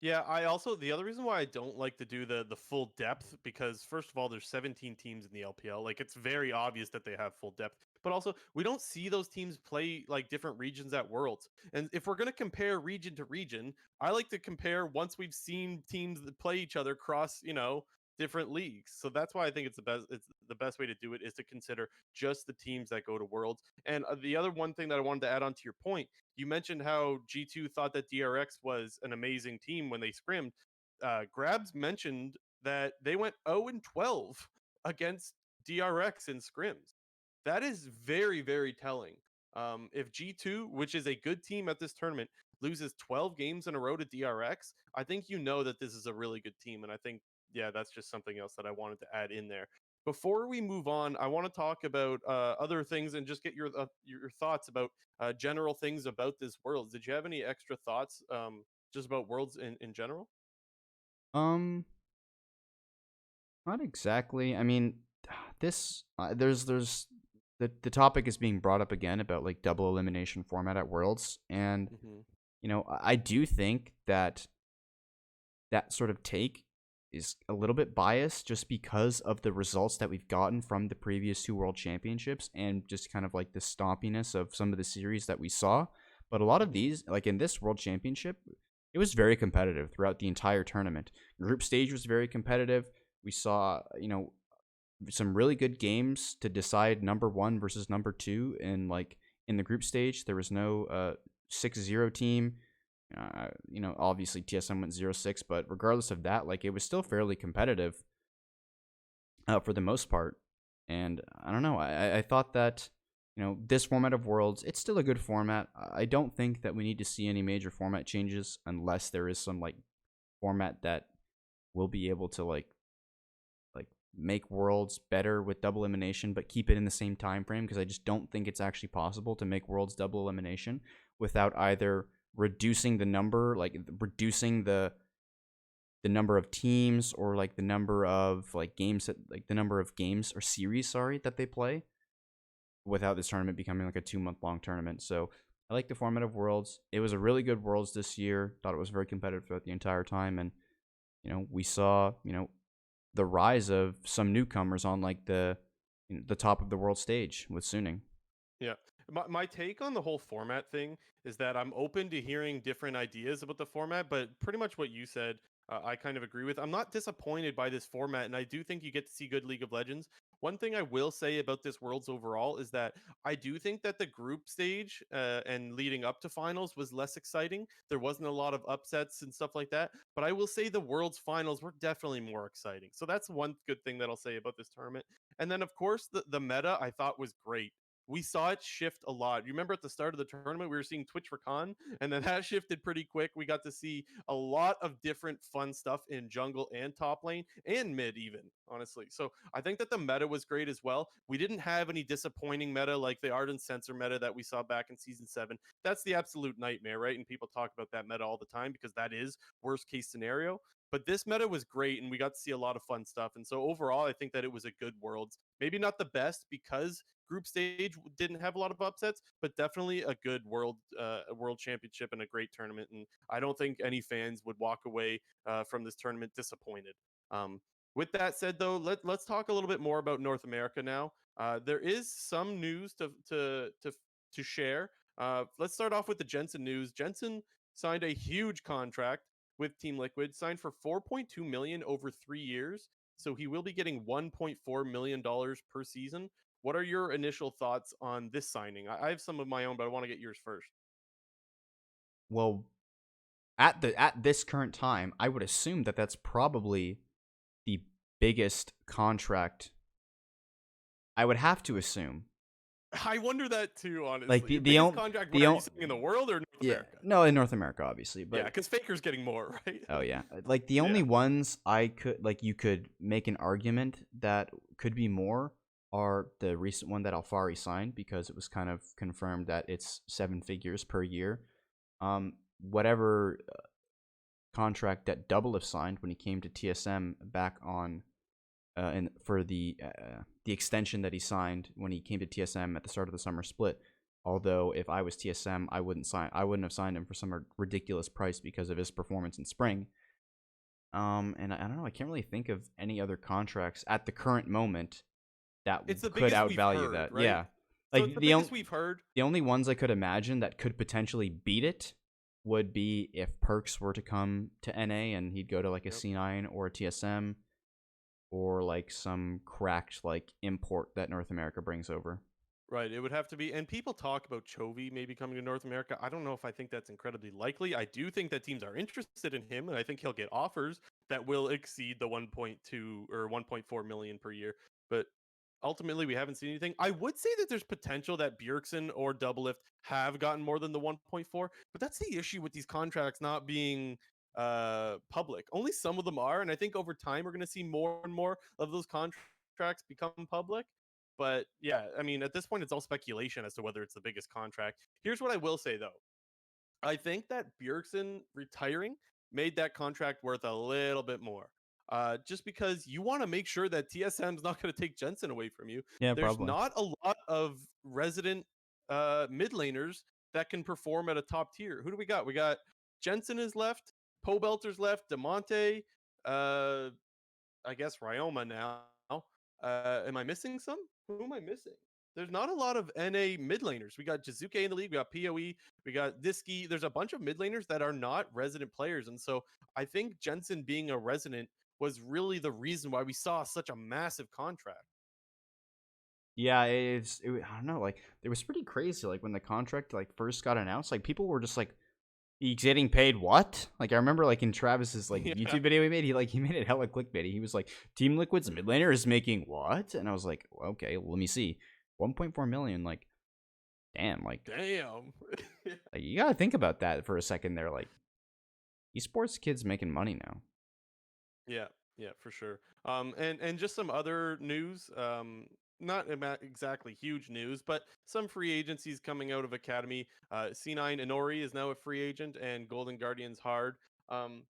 Yeah, I also the other reason why I don't like to do the full depth, because first of all there's 17 teams in the LPL. Like it's very obvious that they have full depth. But also we don't see those teams play like different regions at Worlds. And if we're going to compare region to region, I like to compare once we've seen teams that play each other cross, different leagues. So that's why I think it's the best way to do it is to consider just the teams that go to Worlds. And the other one thing that I wanted to add on to your point, you mentioned how G2 thought that DRX was an amazing team when they scrimmed. Grabs mentioned that they went 0-12 against DRX in scrims. That is very, very telling. If G2, which is a good team at this tournament, loses 12 games in a row to DRX, I think you know that this is a really good team. And I think, yeah, that's just something else that I wanted to add in there. Before we move on, I want to talk about other things and just get your thoughts about general things about this Worlds. Did you have any extra thoughts just about Worlds in general? Um, Not exactly. I mean, this there's the topic is being brought up again about like double elimination format at Worlds, and Hmm. I do think that that sort of take is a little bit biased just because of the results that we've gotten from the previous two world championships and just kind of like the stompiness of some of the series that we saw. But a lot of Mhm. these, like in this world championship, it was very competitive throughout the entire tournament. Group stage was very competitive. We saw, some really good games to decide number one versus number two in the group stage. There was no 6-0 team. Obviously TSM went 0-6, but regardless of that, like it was still fairly competitive for the most part. And I don't know. I thought that this format of Worlds, it's still a good format. I don't think that we need to see any major format changes unless there is some like format that will be able to like make Worlds better with double elimination, but keep it in the same time frame, because I just don't think it's actually possible to make Worlds double elimination without either reducing the number, like reducing the number of teams, or like the number of like games that like the number of games or series, sorry, that they play, without this tournament becoming like a 2-month long tournament. So I like the format of Worlds. It was a really good Worlds this year. Thought it was very competitive throughout the entire time, and we saw the rise of some newcomers on like the top of the world stage with Suning. Yeah. My take on the whole format thing is that I'm open to hearing different ideas about the format, but pretty much what you said, I kind of agree with. I'm not disappointed by this format, and I do think you get to see good League of Legends. One thing I will say about this Worlds overall is that I do think that the group stage and leading up to finals was less exciting. There wasn't a lot of upsets and stuff like that, but I will say the Worlds finals were definitely more exciting. So that's one good thing that I'll say about this tournament. And then, of course, the meta I thought was great. We saw it shift a lot. You remember at the start of the tournament, we were seeing Twitch for Con, and then that shifted pretty quick. We got to see a lot of different fun stuff in jungle and top lane and mid, even, honestly. So I think that the meta was great as well. We didn't have any disappointing meta like the Ardent Sensor meta that we saw back in season 7. That's the absolute nightmare, right? And people talk about that meta all the time because that is worst case scenario. But this meta was great, and we got to see a lot of fun stuff. And so overall, I think that it was a good Worlds. Maybe not the best because group stage didn't have a lot of upsets, but definitely a good world championship and a great tournament. And I don't think any fans would walk away from this tournament disappointed. Um, with that said, though, let's talk a little bit more about North America now. There is some news to share. Let's start off with the JENSEN news. JENSEN signed a huge contract with Team Liquid, signed for 4.2 million over 3 years. So he will be getting $1.4 million per season. What are your initial thoughts on this signing? I have some of my own, but I want to get yours first. Well, at this current time, I would assume that that's probably the biggest contract. I would have to assume. I wonder that too, Like honestly. the Your the biggest only contract, what the are you only saying, in the world or North yeah, America? no, in North America obviously, Yeah, but because Faker's getting more, right? oh yeah, like the Yeah. only ones I could like you could make an argument that could be more are the recent one that Alfari signed, because it was kind of confirmed that it's 7 figures per year. Whatever contract that Doublelift signed when he came to TSM back on and for the extension that he signed when he came to TSM at the start of the summer split. Although if I was TSM, I wouldn't have signed him for some ridiculous price because of his performance in spring. And I don't know, I can't really think of any other contracts at the current moment that It's the could biggest we've outvalue heard, that. right? Yeah. So it's Like the biggest we've heard. the only ones I could imagine that could potentially beat it would be if Perks were to come to NA and he'd go to like a Yep. C9 or a TSM, or like some cracked like import that North America brings over. Right, it would have to be, and people talk about Chovy maybe coming to North America. I don't know if I think that's incredibly likely. I do think that teams are interested in him, and I think he'll get offers that will exceed the 1.2 or 1.4 million per year. But ultimately, we haven't seen anything. I would say that there's potential that Bjergsen or Doublelift have gotten more than the 1.4, but that's the issue with these contracts not being public. Only some of them are, and I think over time we're going to see more and more of those contracts become public. But yeah, I mean, at this point, it's all speculation as to whether it's the biggest contract. Here's what I will say, though. I think that Bjergsen retiring made that contract worth a little bit more. Just because you want to make sure that TSM's not going to take JENSEN away from you. Yeah, There's probably. not a lot of resident mid laners that can perform at a top tier. Who do we got? We got JENSEN is left, Pobelter's left, Demonte, I guess Ryoma now. Am I missing some? Who am I missing? There's not a lot of NA mid laners. We got Jizuke in the league. We got PoE. We got Diski. There's a bunch of mid laners that are not resident players, and so I think Jensen being a resident was really the reason why we saw such a massive contract. Yeah, I don't know, like it was pretty crazy. Like when the contract like first got announced, like people were just like, he's getting paid what? Like I remember like in Travis's like Yeah, YouTube video he made it hella clickbaity. He was like, Team Liquid's mid laner is making what? And I was like, well, okay, well, let me see. 1.4 million, like damn, damn. like you gotta think about that for a second there. Like esports kids making money now. Yeah, yeah, for sure. And just some other news. Not exactly huge news, but some free agencies coming out of Academy. C9 Inori is now a free agent, and Golden Guardians Hard. Um,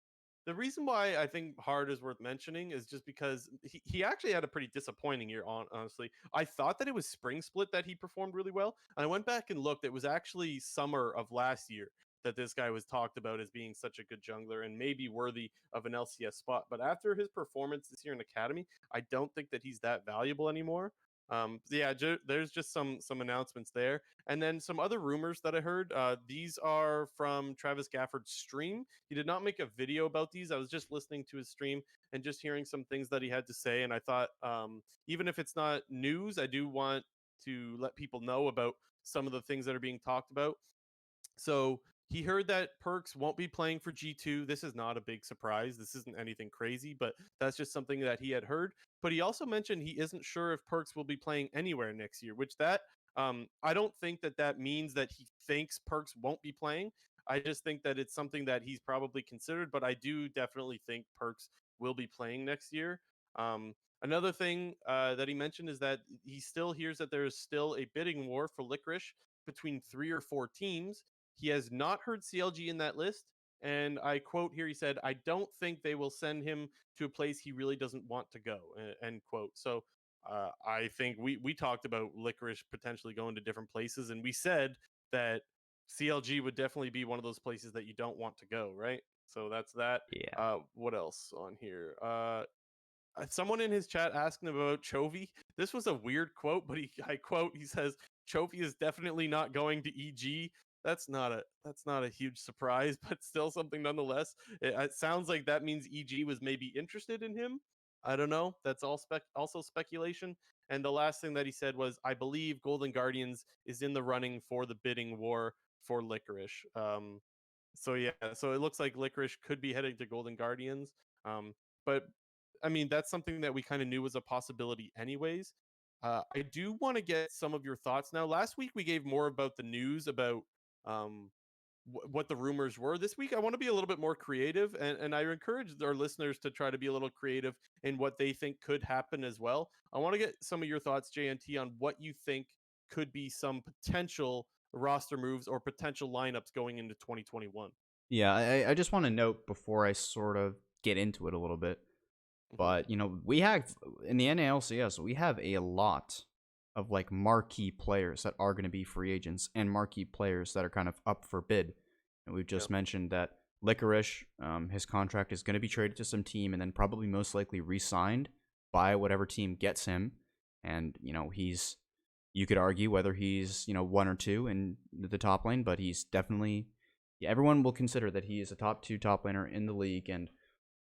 the reason why I think Hard is worth mentioning is just because he actually had a pretty disappointing year. Honestly, I thought that it was Spring Split that he performed really well, and I went back and looked. It was actually summer of last year that this guy was talked about as being such a good jungler and maybe worthy of an LCS spot. But after his performance this year in Academy, I don't think that he's that valuable anymore. Yeah, there's just some announcements there, and then some other rumors that I heard. These are from Travis Gafford's stream. He did not make a video about these. I was just listening to his stream and just hearing some things that he had to say, and I thought, even if it's not news, I do want to let people know about some of the things that are being talked about. So he heard that Perks won't be playing for G2. This is not a big surprise. This isn't anything crazy, but that's just something that he had heard. But he also mentioned he isn't sure if Perks will be playing anywhere next year, which that I don't think that that means that he thinks Perks won't be playing. I just think that it's something that he's probably considered, but I do definitely think Perks will be playing next year. Another thing that he mentioned is that he still hears that there is still a bidding war for Licorice between 3 or 4 teams. He has not heard CLG in that list. And I quote here, he said, I don't think they will send him to a place he really doesn't want to go, end quote. So I think we talked about Licorice potentially going to different places, and we said that CLG would definitely be one of those places that you don't want to go, right? So that's that. Yeah. What else on here? Someone in his chat asking about Chovy. This was a weird quote, but I quote, he says, Chovy is definitely not going to EG. That's not a huge surprise, but still something nonetheless. It sounds like that means EG was maybe interested in him. I don't know. That's also speculation. And the last thing that he said was, I believe Golden Guardians is in the running for the bidding war for Licorice. So yeah, so it looks like Licorice could be heading to Golden Guardians. But I mean, that's something that we kind of knew was a possibility, anyways. I do want to get some of your thoughts now. Last week we gave more about the news about um, what the rumors were. This week I want to be a little bit more creative, and I encourage our listeners to try to be a little creative in what they think could happen as well. I want to get some of your thoughts, JNT, on what you think could be some potential roster moves or potential lineups going into 2021. Yeah, I just want to note before I sort of get into it a little bit. Hmm. But we have in the NALCS, we have a lot of like marquee players that are going to be free agents and marquee players that are kind of up for bid. And we've just Yep. mentioned that Licorice, his contract is going to be traded to some team and then probably most likely re-signed by whatever team gets him. And you could argue whether he's one or two in the top lane, but he's definitely, yeah, everyone will consider that he is a top 2 top laner in the league and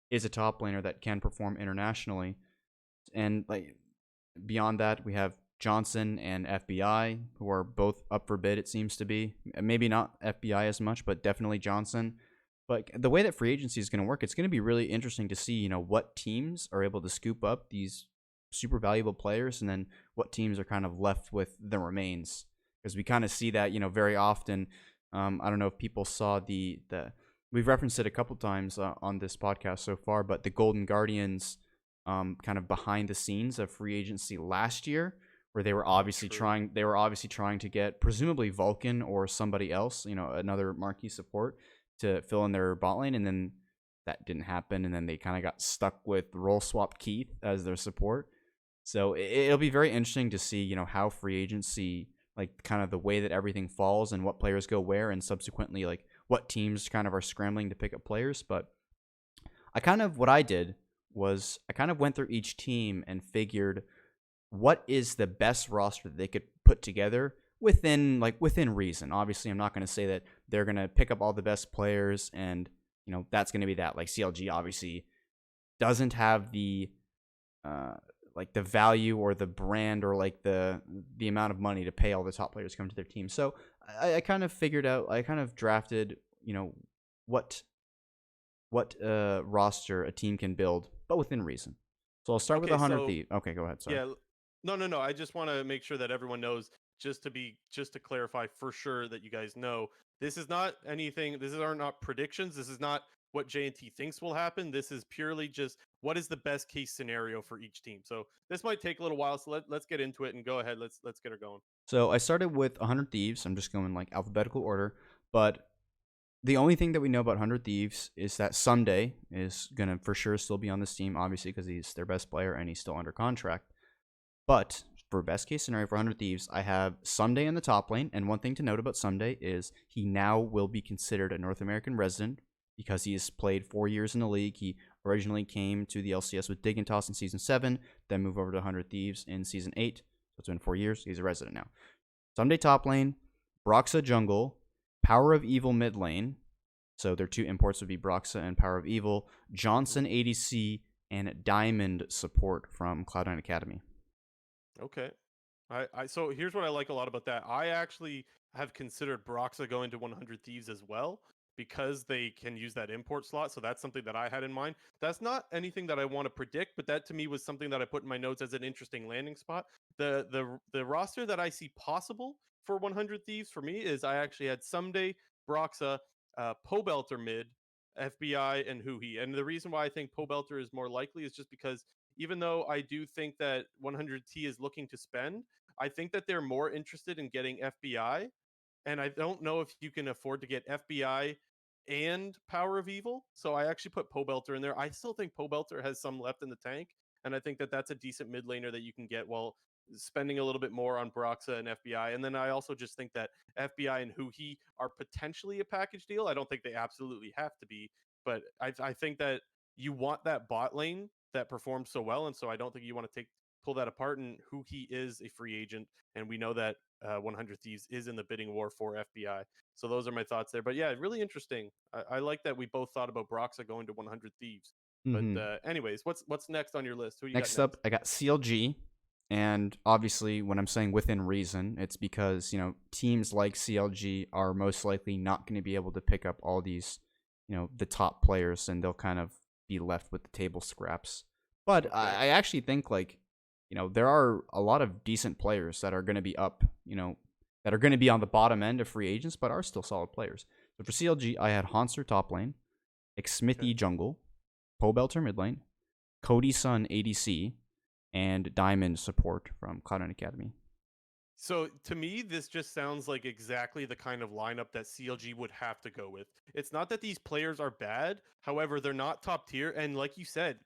is a top laner that can perform internationally. And like beyond that, we have Johnson and FBI, who are both up for bid, it seems to be. Maybe not FBI as much, but definitely Johnson. But the way that free agency is going to work, it's going to be really interesting to see, what teams are able to scoop up these super valuable players and then what teams are kind of left with the remains. Because we kind of see that, very often. I don't know if people saw the we've referenced it a couple times on this podcast so far, but the Golden Guardians kind of behind the scenes of free agency last year, where they were obviously True. trying to get presumably Vulcan or somebody else, another marquee support to fill in their bot lane, and then that didn't happen, and then they kind of got stuck with role swap Keith as their support. So it'll be very interesting to see, how free agency, like kind of the way that everything falls and what players go where, and subsequently like what teams kind of are scrambling to pick up players. But what I did was I kind of went through each team and figured what is the best roster that they could put together within reason. Obviously, I'm not going to say that they're going to pick up all the best players and that's going to be that. Like CLG obviously doesn't have the uh like the value or the brand or like the amount of money to pay all the top players to come to their team. So I kind of figured out, I kind of drafted, what roster a team can build, but within reason. So I'll start with Okay, 100 so Thieves. Okay, go ahead. Sorry. yeah, no. I just want to make sure that everyone knows, just to clarify for sure that you guys know, this is not anything. This are not predictions. This is not what J&T thinks will happen. This is purely just what is the best case scenario for each team. So this might take a little while. So let's get into it and go ahead. Let's get her going. So I started with 100 Thieves. I'm just going like alphabetical order, but the only thing that we know about 100 Thieves is that Sunday is going to for sure still be on this team, obviously, because he's their best player and he's still under contract. But for best case scenario for 100 Thieves, I have Sunday in the top lane. And one thing to note about Sunday is he now will be considered a North American resident because he has played 4 years in the league. He originally came to the LCS with Dignitas in Season 7, then moved over to 100 Thieves in Season 8. So it's been 4 years. He's a resident now. Sunday top lane, Broxa jungle, Power of Evil mid lane. So their two imports would be Broxa and Power of Evil, JENSEN ADC, and Diamond support from Cloud9 Academy. Okay. So here's what I like a lot about that. I actually have considered Broxa going to 100 Thieves as well because they can use that import slot. So that's something that I had in mind. That's not anything that I want to predict, but that to me was something that I put in my notes as an interesting landing spot. The roster that I see possible for 100 Thieves for me is I actually had Someday, Broxa, Pobelter mid, FBI, and Huhi. And the reason why I think Pobelter is more likely is just because even though I do think that 100T is looking to spend, I think that they're more interested in getting FBI. And I don't know if you can afford to get FBI and Power of Evil. So I actually put Pobelter in there. I still think Pobelter has some left in the tank. And I think that that's a decent mid laner that you can get while spending a little bit more on Broxa and FBI. And then I also just think that FBI and Huhi are potentially a package deal. I don't think they absolutely have to be, but I think that you want that bot lane that performs so well. And so I don't think you want to pull that apart. And Huhi is a free agent. And we know that 100 Thieves is in the bidding war for FBI. So those are my thoughts there. But yeah, really interesting. I like that we both thought about Broxa going to 100 Thieves. But Mm-hmm. anyways, what's next on your list? Who you got Next next? up, I got CLG. And obviously, when I'm saying within reason, it's because, teams like CLG are most likely not going to be able to pick up all these, the top players, and they'll kind of be left with the table scraps. But Okay. I actually think, like, there are a lot of decent players that are going to be up, that are going to be on the bottom end of free agents, but are still solid players. So for CLG, I had Hanser top lane, Xmithy Okay. jungle, Pobelter mid lane, Cody Sun ADC, and Diamond support from Cloud9 Academy. So to me, this just sounds like exactly the kind of lineup that CLG would have to go with. It's not that these players are bad, however, they're not top tier. And like you said,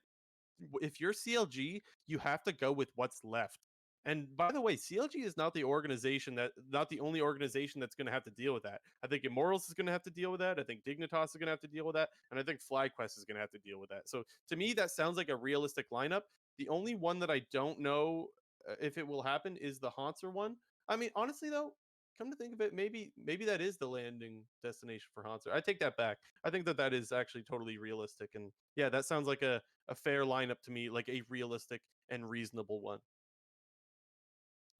if you're CLG, you have to go with what's left. And by the way, CLG is not not the only organization that's going to have to deal with that. I think Immortals is going to have to deal with that. I think Dignitas is going to have to deal with that, and I think FlyQuest is going to have to deal with that. So to me, that sounds like a realistic lineup. The only one that I don't know if it will happen is the Hanser one. I mean, honestly though, come to think of it, maybe that is the landing destination for Hanser. I take that back. I think that is actually totally realistic, and yeah, that sounds like a fair lineup to me, like a realistic and reasonable one.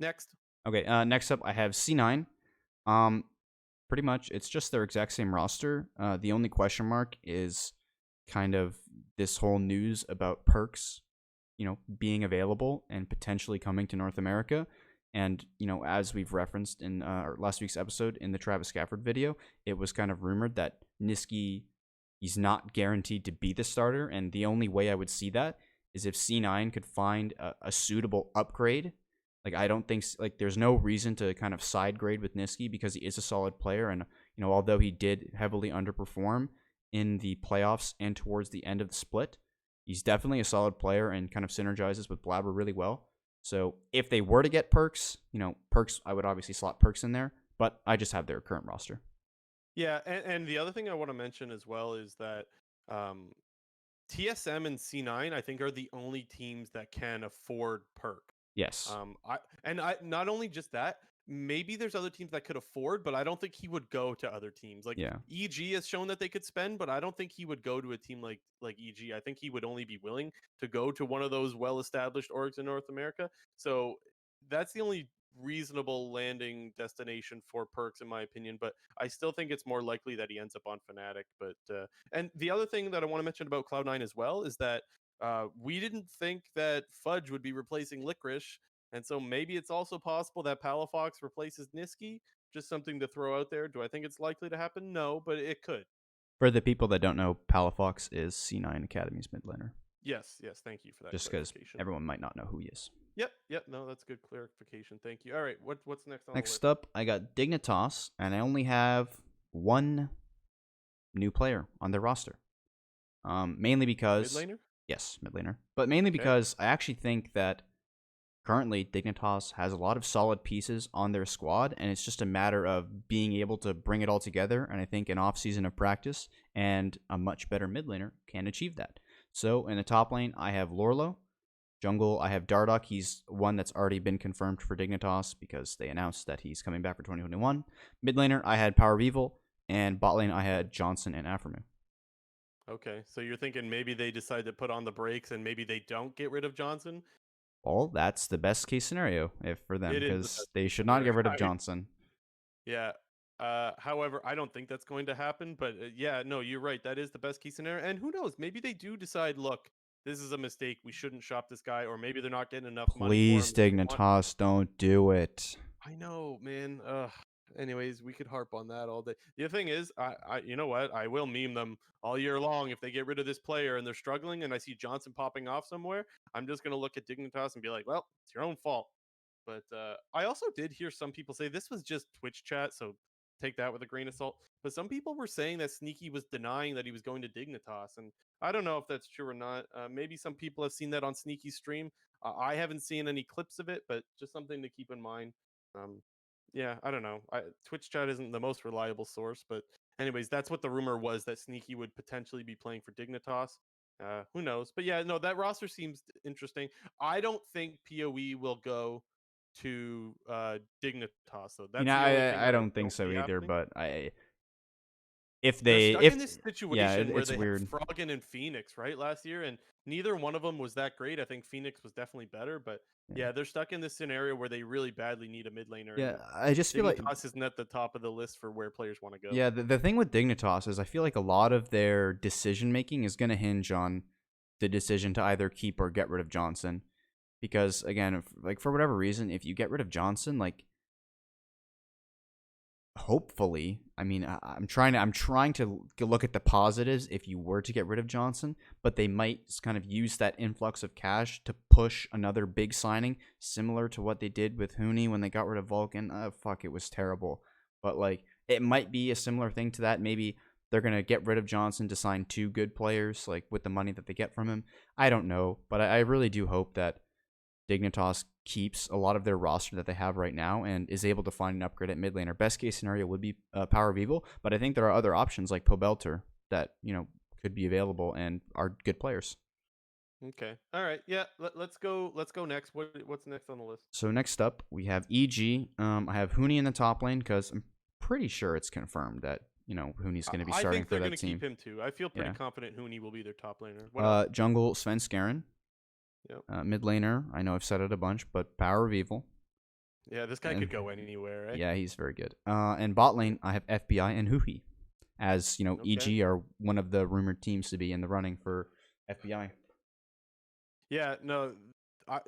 Next. Okay, next up, I have C9. Um, Pretty much, it's just their exact same roster. The only question mark is kind of this whole news about perks, being available and potentially coming to North America. And, as we've referenced in our last week's episode in the Travis Scafford video, it was kind of rumored that Niski, he's not guaranteed to be the starter. And the only way I would see that is if C9 could find a suitable upgrade. Like, I don't think, like, there's no reason to kind of side grade with Niski because he is a solid player. And, although he did heavily underperform in the playoffs and towards the end of the split, he's definitely a solid player and kind of synergizes with Blabber really well. So if they were to get perks, perks, I would obviously slot perks in there, but I just have their current roster. Yeah, and the other thing I want to mention as well is that um TSM and C9, I think, are the only teams that can afford Perk. Yes. I not only just that, maybe there's other teams that could afford, but I don't think he would go to other teams. Like Yeah. EG has shown that they could spend, but I don't think he would go to a team like EG. I think he would only be willing to go to one of those well-established orgs in North America. So that's the only reasonable landing destination for Perks in my opinion, but I still think it's more likely that he ends up on Fnatic. But and the other thing that I want to mention about Cloud9 as well is that we didn't think that Fudge would be replacing Licorice, and so maybe it's also possible that Palafox replaces Niski. Just something to throw out there. Do I think it's likely to happen? No, but it could. For the people that don't know, Palafox is C9 Academy's mid laner. Yes, yes. Thank you for that Just because clarification. everyone might not know who he is. Yep, yep. No, that's good clarification. Thank you. All right, what's next on the Next list? up, I got Dignitas, and I only have one new player on their roster. Mainly Mid because laner. yes, mid laner, but mainly Okay. because I actually think that currently Dignitas has a lot of solid pieces on their squad, and it's just a matter of being able to bring it all together. And I think an off season of practice and a much better mid laner can achieve that. So in the top lane, I have Lorlo. Jungle, I have Dardoch. He's one that's already been confirmed for Dignitas because they announced that he's coming back for 2021. Mid laner, I had Power of Evil, and bot lane, I had Johnson and Aframu. Okay, so you're thinking maybe they decide to put on the brakes and maybe they don't get rid of Johnson. Well, that's the best case scenario if for them It is the because best they case should not scenario. get rid of Johnson. Yeah. However, I don't think that's going to happen. But yeah, no, you're right. That is the best case scenario. And who knows? Maybe they do decide, look, this is a mistake. We shouldn't shop this guy, or maybe they're not getting enough money for Please, him. They want. Dignitas, don't do it. I know, man. Anyways, we could harp on that all day. The other thing is, you know what? I will meme them all year long if they get rid of this player and they're struggling, and I see Johnson popping off somewhere. I'm just gonna look at Dignitas and be like, well, it's your own fault. But I also did hear some people say this was just Twitch chat, so take that with a grain of salt. But some people were saying that Sneaky was denying that he was going to Dignitas, and I don't know if that's true or not. Maybe some people have seen that on Sneaky's stream. I haven't seen any clips of it, but just something to keep in mind. Um, yeah, I don't know. Twitch chat isn't the most reliable source, but anyways, that's what the rumor was that Sneaky would potentially be playing for Dignitas. Who knows? But yeah, no, that roster seems interesting. I don't think PoE will go to Dignitas though. You That's know, the only thing I that I don't think don't so see either. happening. But if They're they stuck if in this yeah, situation where it's they have weird. Froggen and Phoenix, right, last year, and neither one of them was that great. I think Phoenix was definitely better, but Yeah. yeah, they're stuck in this scenario where they really badly need a mid laner, Yeah, and I just feel like Dignitas isn't at the top of the list for where players want to go. yeah, the thing with Dignitas is I feel like a lot of their decision making is going to hinge on the decision to either keep or get rid of Johnson. Because again, like for whatever reason, if you get rid of Johnson, like hopefully, I mean, I'm trying to look at the positives if you were to get rid of Johnson, but they might kind of use that influx of cash to push another big signing, similar to what they did with Hooney when they got rid of Vulcan. Fuck, it was terrible. But like, it might be a similar thing to that. Maybe they're gonna get rid of Johnson to sign two good players, like with the money that they get from him. I don't know, but I really do hope that Dignitas keeps a lot of their roster that they have right now and is able to find an upgrade at mid laner. Best case scenario would be Power of Evil, but I think there are other options like Pobelter that could be available and are good players. Okay. All right. Yeah. Let's go. Let's go next. What's next on the list? So next up we have EG. I have Hooney in the top lane because I'm pretty sure it's confirmed that Hooney's going to be I starting think for they're going that to keep team. him too. I feel pretty Yeah. confident Hooney will be their top laner. What else? Jungle Sven Skaren. Yep. Mid laner, I know I've said it a bunch, but Power of Evil. Yeah, this guy could go anywhere, right? Yeah, he's very good. And bot lane, I have FBI and Huhi, as Okay. EG are one of the rumored teams to be in the running for FBI. Yeah, no,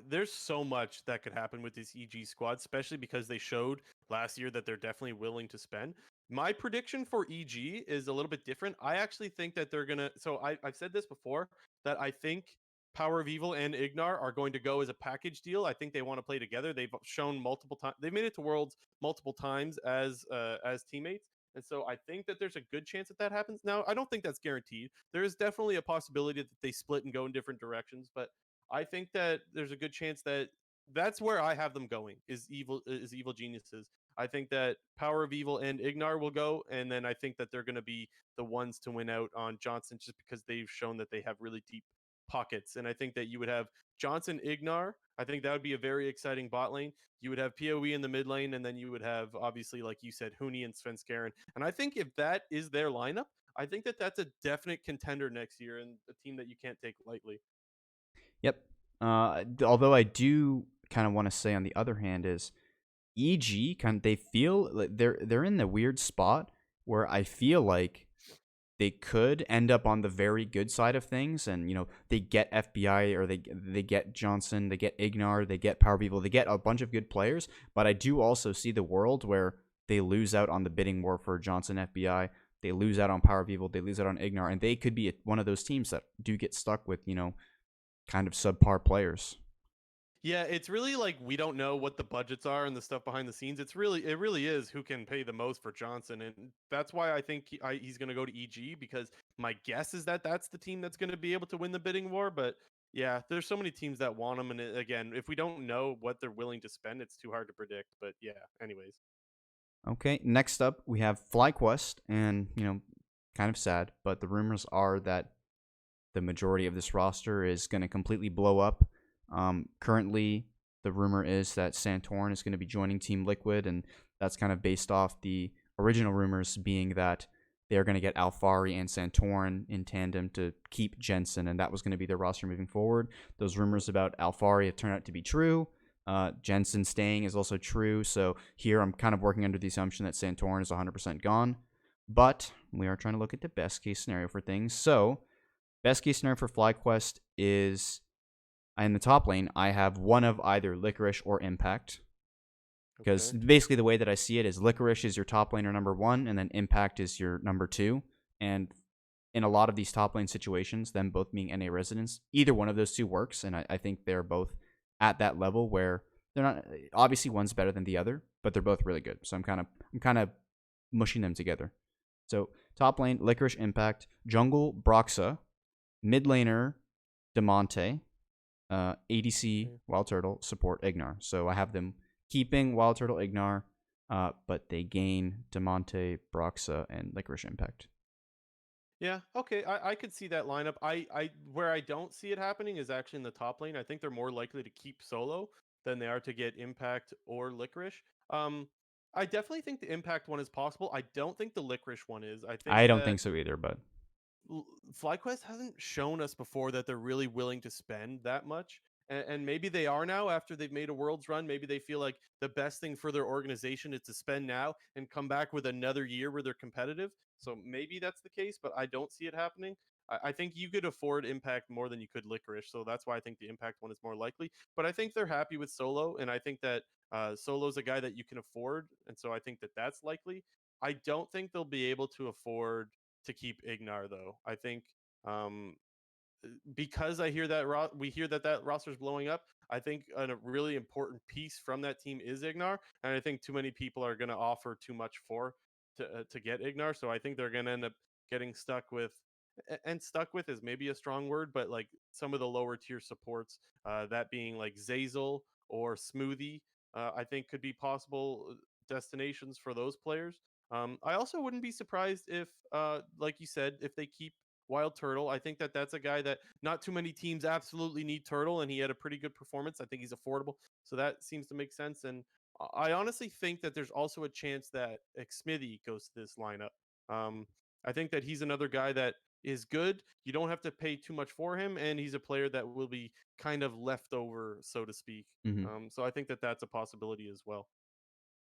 there's so much that could happen with this EG squad, especially because they showed last year that they're definitely willing to spend. My prediction for EG is a little bit different. I actually think that they're gonna. So I've said this before that I think Power of Evil and Ignar are going to go as a package deal. I think they want to play together. They've shown multiple times. They've made it to Worlds multiple times as teammates. And so I think that there's a good chance that that happens. Now, I don't think that's guaranteed. There is definitely a possibility that they split and go in different directions, but I think that there's a good chance that that's where I have them going. Is evil geniuses. I think that Power of Evil and Ignar will go, and then I think that they're going to be the ones to win out on Johnson just because they've shown that they have really deep pockets. And I think that you would have Johnson Ignar. I think that would be a very exciting bot lane. You would have PoE in the mid lane, and then you would have obviously, like you said, Huni and Svenskeren. And I think if that is their lineup, I think that that's a definite contender next year and a team that you can't take lightly. Yep. Although I do kind of want to say on the other hand is EG kind of they feel like they're in the weird spot where I feel like they could end up on the very good side of things, and they get FBI or they get Johnson, they get Ignar, they get Power People, they get a bunch of good players. But I do also see the world where they lose out on the bidding war for Johnson FBI. They lose out on Power People, they lose out on Ignar, and they could be one of those teams that do get stuck with kind of subpar players. Yeah, it's really like we don't know what the budgets are and the stuff behind the scenes. It really is who can pay the most for Johnson, and that's why I think he's going to go to EG because my guess is that that's the team that's going to be able to win the bidding war. But yeah, there's so many teams that want him, and again, if we don't know what they're willing to spend, it's too hard to predict. But yeah, anyways. Okay, next up we have FlyQuest, and kind of sad, but the rumors are that the majority of this roster is going to completely blow up. Currently, the rumor is that Santorin is going to be joining Team Liquid, and that's kind of based off the original rumors being that they're going to get Alfari and Santorin in tandem to keep Jensen, and that was going to be their roster moving forward. Those rumors about Alfari have turned out to be true. Jensen staying is also true, so here I'm kind of working under the assumption that Santorin is 100% gone, but we are trying to look at the best case scenario for things. So, best case scenario for FlyQuest is in the top lane, I have one of either Licorice or Impact. Because basically the way that I see it is Licorice is your top laner number one, and then Impact is your number two. And in a lot of these top lane situations, them both being NA residents, either one of those two works. And I think they're both at that level where they're not, obviously one's better than the other, but they're both really good. So I'm kind of mushing them together. So top lane, Licorice, Impact, jungle, Broxa, mid laner, Demonte, ADC, Wild Turtle, support, Ignar. So I have them keeping Wild Turtle, Ignar, but they gain Demonte, Broxa, and Licorice Impact. Yeah, okay, I could see that lineup. I where I don't see it happening is actually in the top lane. I think they're more likely to keep solo than they are to get Impact or Licorice. I definitely think the Impact one is possible. I don't think the Licorice one is. I think I don't that think so either, but FlyQuest hasn't shown us before that they're really willing to spend that much. And maybe they are now after they've made a Worlds run. Maybe they feel like the best thing for their organization is to spend now and come back with another year where they're competitive. So maybe that's the case, but I don't see it happening. I think you could afford Impact more than you could Licorice. So that's why I think the Impact one is more likely. But I think they're happy with Solo. And I think that Solo's a guy that you can afford. And so I think that that's likely. I don't think they'll be able to afford to keep Ignar though. I think um, because we hear that that roster is blowing up. I think a really important piece from that team is Ignar, and I think too many people are going to offer too much to get Ignar. So I think they're going to end up getting stuck with. And stuck with is maybe a strong word, but like some of the lower tier supports, that being like Zazel or Smoothie, I think could be possible destinations for those players. I also wouldn't be surprised if, like you said, if they keep Wild Turtle. I think that that's a guy that not too many teams absolutely need Turtle, and he had a pretty good performance. I think he's affordable, so that seems to make sense. And I honestly think that there's also a chance that Xmithy goes to this lineup. I think that he's another guy that is good. You don't have to pay too much for him, and he's a player that will be kind of left over, so to speak. mm-hmm. So I think that that's a possibility as well.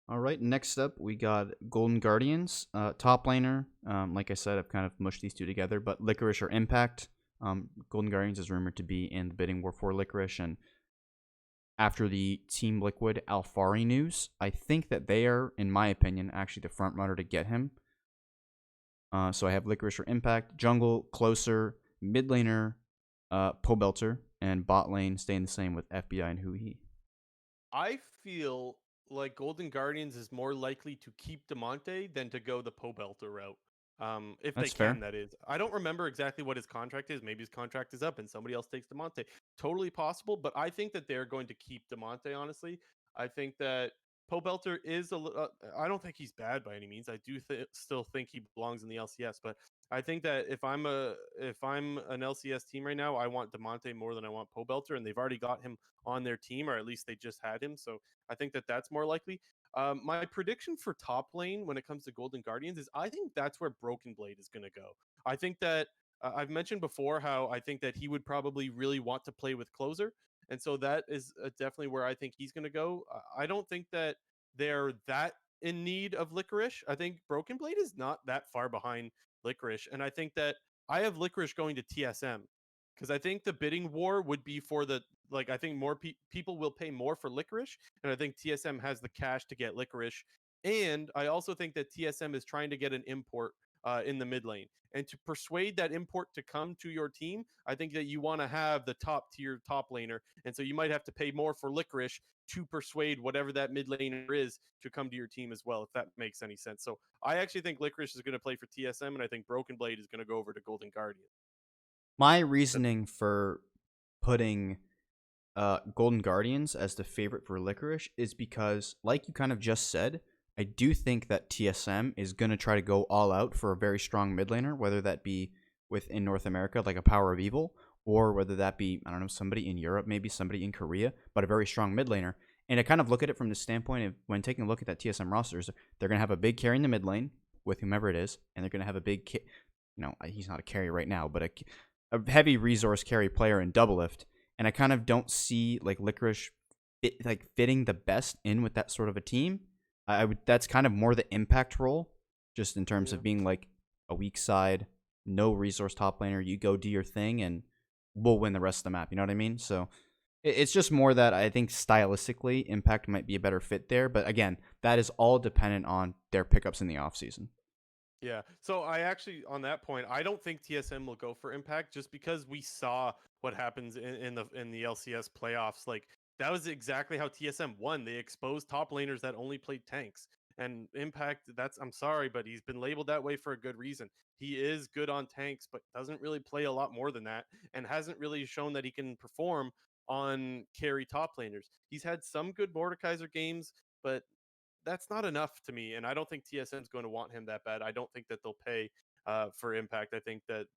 All right, next up we got Golden Guardians, top laner. Like I said, I've kind of mushed these two together, but Licorice or Impact. Golden Guardians is rumored to be in the bidding war for Licorice, and after the Team Liquid Alfari news, I think that they are, in my opinion, actually the front runner to get him. So I have Licorice or Impact, jungle, closer, mid laner, Pobelter, and bot lane staying the same with FBI and Hui. I feel like Golden Guardians is more likely to keep Demonte than to go the Pobelter route. If they That's can, fair. that is. I don't remember exactly what his contract is. Maybe his contract is up and somebody else takes Demonte. Totally possible, but I think that they're going to keep Demonte. Honestly, I think that Pobelter is I don't think he's bad by any means. I do still think he belongs in the LCS, but I think that if I'm an LCS team right now, I want Demonte more than I want Pobelter, and they've already got him on their team, or at least they just had him. So I think that that's more likely. My prediction for top lane when it comes to Golden Guardians is I think that's where Broken Blade is going to go. I think that I've mentioned before how I think that he would probably really want to play with closer. And so that is definitely where I think he's going to go. I don't think that they're that in need of Licorice. I think Broken Blade is not that far behind Licorice. And I think that I have Licorice going to TSM because I think the bidding war would be for I think more people will pay more for Licorice, and I think TSM has the cash to get Licorice. And I also think that TSM is trying to get an import in the mid lane. And to persuade that import to come to your team, I think that you want to have the top tier top laner. And so you might have to pay more for Licorice to persuade whatever that mid laner is to come to your team as well, if that makes any sense. So I actually think Licorice is going to play for TSM, and I think Broken Blade is going to go over to Golden Guardian. My That's reasoning for putting Golden Guardians as the favorite for Licorice is because, like you kind of just said, I do think that TSM is going to try to go all out for a very strong mid laner, whether that be within North America, like a Power of Evil, or whether that be, I don't know, somebody in Europe, maybe somebody in Korea, but a very strong mid laner. And I kind of look at it from the standpoint of when taking a look at that TSM rosters, they're going to have a big carry in the mid lane with whomever it is, and they're going to have a big, he's not a carry right now, but a heavy resource carry player in Doublelift, and I kind of don't see like Licorice fitting the best in with that sort of a team. I would that's kind of more the impact role, just in terms yeah. of being like a weak side, no resource top laner. You go do your thing, and we'll win the rest of the map. You know what I mean? So it's just more that I think stylistically, impact might be a better fit there. But again, that is all dependent on their pickups in the offseason. Yeah. So I actually, on that point, I don't think TSM will go for impact just because we saw what happens in the LCS playoffs. Like that was exactly how TSM won. They exposed top laners that only played tanks. And impact, I'm sorry, but he's been labeled that way for a good reason. He is good on tanks, but doesn't really play a lot more than that, and hasn't really shown that he can perform on carry top laners. He's had some good Mordekaiser games, but that's not enough to me, and I don't think TSM is going to want him that bad. I don't think that they'll pay for impact. I think that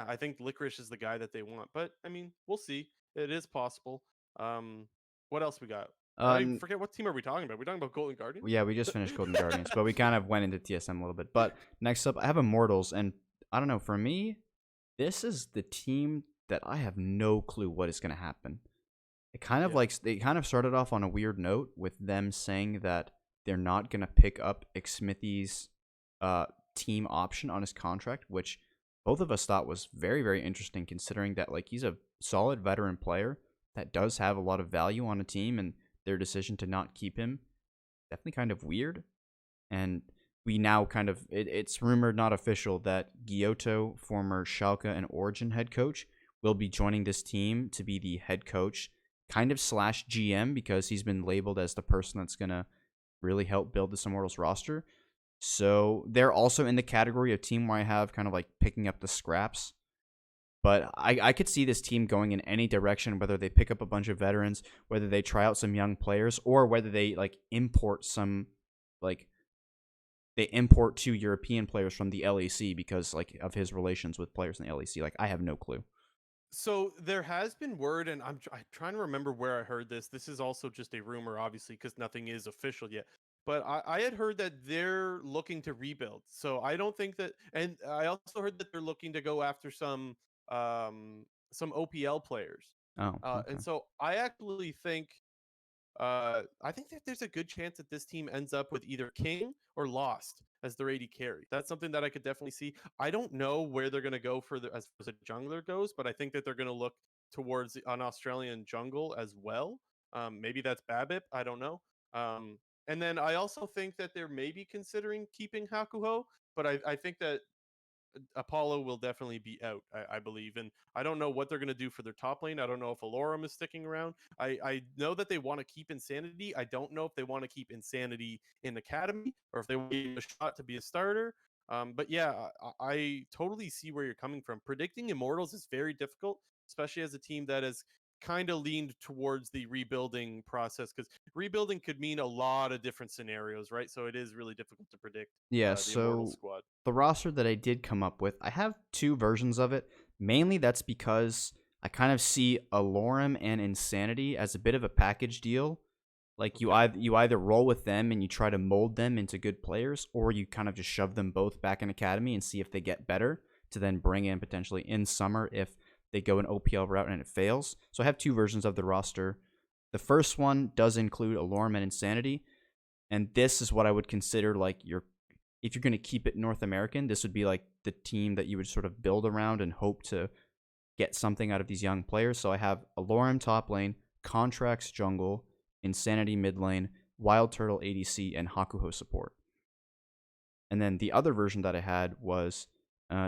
I think Licorice is the guy that they want, but I mean, we'll see. It is possible. Um, what else we got? I Uh, forget what team are we talking about. We're talking about Golden Guardians. Yeah, we just finished Golden Guardians, but we kind of went into TSM a little bit. But next up, I have Immortals, and I don't know. For me, this is the team that I have no clue what is going to happen. It kind of Yeah, like they kind of started off on a weird note with them saying that they're not going to pick up Xmithy's uh, team option on his contract, which both of us thought was very, very interesting, considering that like he's a solid veteran player that does have a lot of value on a team, and their decision to not keep him definitely kind of weird. And we now kind of it's rumored, not official, that Giotto, former Schalke and Origin head coach, will be joining this team to be the head coach, kind of slash GM, because he's been labeled as the person that's gonna really help build this Immortals roster. So they're also in the category of team where I have kind of like picking up the scraps. But I could see this team going in any direction, whether they pick up a bunch of veterans, whether they try out some young players, or whether they like import some, like they import two European players from the LEC because like of his relations with players in the LEC. Like I have no clue. so there has been word, and I'm trying to remember where I heard this. This is also just a rumor, obviously, because nothing is official yet. But I had heard that they're looking to rebuild. So I don't think that, and I also heard that they're looking to go after some OPL players. Oh, And okay. so I think that there's a good chance that this team ends up with either King or Lost as their AD carry. That's something that I could definitely see. I don't know where they're going to go for as far as a jungler goes, but I think that they're going to look towards an Australian jungle as well. Maybe that's Babip. I don't know. And then I also think that they're maybe considering keeping Hakuho, but I think that Apollo will definitely be out, I believe. And I don't know what they're going to do for their top lane. I don't know if Alorum is sticking around. I know that they want to keep Insanity. I don't know if they want to keep Insanity in Academy or if they want to give him a shot to be a starter. But yeah, I totally see where you're coming from. Predicting Immortals is very difficult, especially as a team that has kind of leaned towards the rebuilding process, because rebuilding could mean a lot of different scenarios, right? So it is really difficult to predict Yeah, the Immortals so squad. the roster that I did come up with, I have two versions of it. Mainly that's because I kind of see Alorem and Insanity as a bit of a package deal. Like Okay. you either roll with them and you try to mold them into good players, or you kind of just shove them both back in academy and see if they get better to then bring in potentially in summer if they go an OPL route and it fails. So I have two versions of the roster. The first one does include Alorem and Insanity, and this is what I would consider like your if you're going to keep it North American, this would be like the team that you would sort of build around and hope to get something out of these young players. So I have Alorem top lane, Contracts jungle, Insanity mid lane, Wild Turtle ADC, and Hakuho support. And then the other version that I had was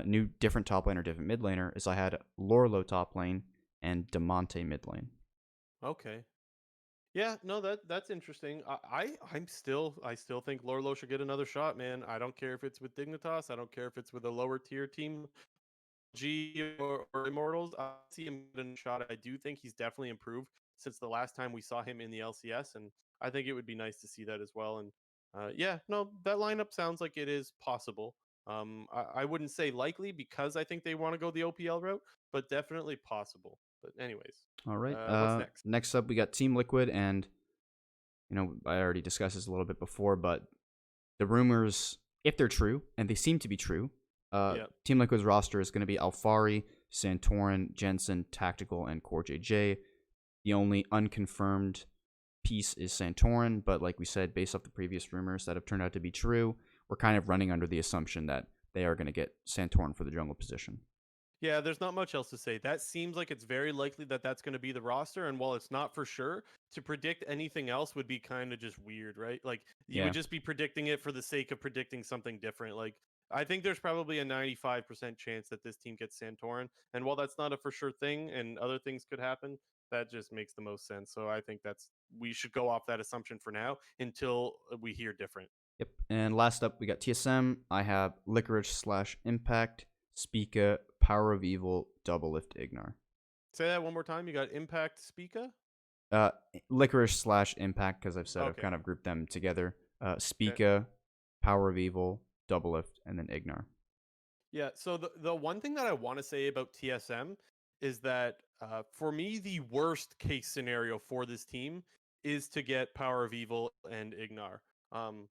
new different top lane or different mid laner is I had Lorlo top lane and Demonte mid lane. Okay. Yeah, no, that's interesting. I still think Lorlo should get another shot, man. I don't care if it's with Dignitas. I don't care if it's with a lower tier team, G or Immortals. I see him getting a shot. I do think he's definitely improved since the last time we saw him in the LCS, and I think it would be nice to see that as well. And yeah, no, that lineup sounds like it is possible. I wouldn't say likely because I think they want to go the OPL route, but definitely possible. But anyways, All right. what's next? Next up, we got Team Liquid, and I already discussed this a little bit before, but the rumors, if they're true, and they seem to be true, Yeah. Team Liquid's roster is going to be Alfari, Santorin, Jensen, Tactical, and Core JJ. The only unconfirmed piece is Santorin, but like we said, based off the previous rumors that have turned out to be true, we're kind of running under the assumption that they are going to get Santorin for the jungle position. Yeah, there's not much else to say. That seems like it's very likely that that's going to be the roster. And while it's not for sure, to predict anything else would be kind of just weird, right? Like you would Yeah. just be predicting it for the sake of predicting something different. Like I think there's probably a 95% chance that this team gets Santorin. And while that's not a for sure thing and other things could happen, that just makes the most sense. So I think we should go off that assumption for now until we hear different. Yep. And last up, we got TSM. I have Licorice slash Impact, Spica, Power of Evil, Double Lift, Ignar. Say that one more time. You got Impact Spica? Uh, Licorice slash Impact, because I've said I've Okay. kind of grouped them together. Okay. Spica, Power of Evil, Double Lift, and then Ignar. Yeah, so the one thing that I want to say about TSM is that for me the worst case scenario for this team is to get Power of Evil and Ignar. Um,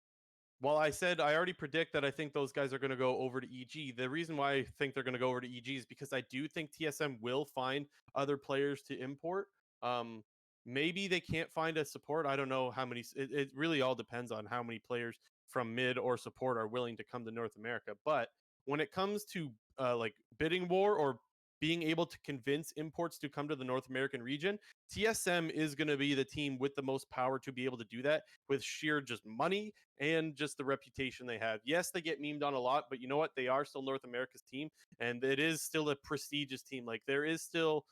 while I said I already predict that I think those guys are going to go over to EG, the reason why I think they're going to go over to EG is because I do think TSM will find other players to import. Um, maybe they can't find a support. I don't know how many. It really all depends on how many players from mid or support are willing to come to North America. But when it comes to like bidding war or being able to convince imports to come to the North American region, TSM is going to be the team with the most power to be able to do that with sheer just money and just the reputation they have. Yes, they get memed on a lot, but you know what? They are still North America's team, and it is still a prestigious team. Like there is still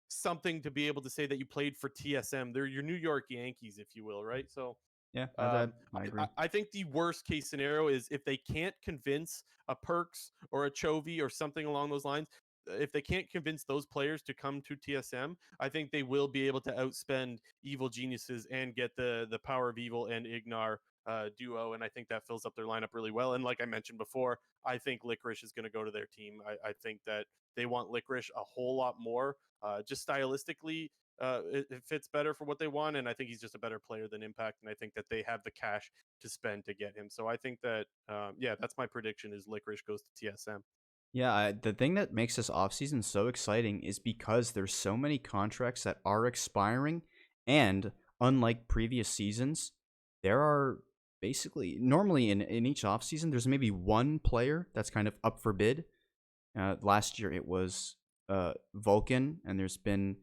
something to be able to say that you played for TSM. They're your New York Yankees, if you will, right? So Yeah, um, I agree. I think the worst case scenario is if they can't convince a Perks or a Chovy or something along those lines. If they can't convince those players to come to TSM, I think they will be able to outspend Evil Geniuses and get the Power of Evil and Ignar duo, and I think that fills up their lineup really well. And like I mentioned before, I think Licorice is going to go to their team. I think that they want Licorice a whole lot more, just stylistically it fits better for what they want, and I think he's just a better player than Impact, and I think that they have the cash to spend to get him. So I think that yeah, that's my prediction: is Licorice goes to TSM. Yeah, the thing that makes this offseason so exciting is because there's so many contracts that are expiring, and unlike previous seasons, there are basically normally in each offseason there's maybe one player that's kind of up for bid. Last year it was Vulcan, and there's been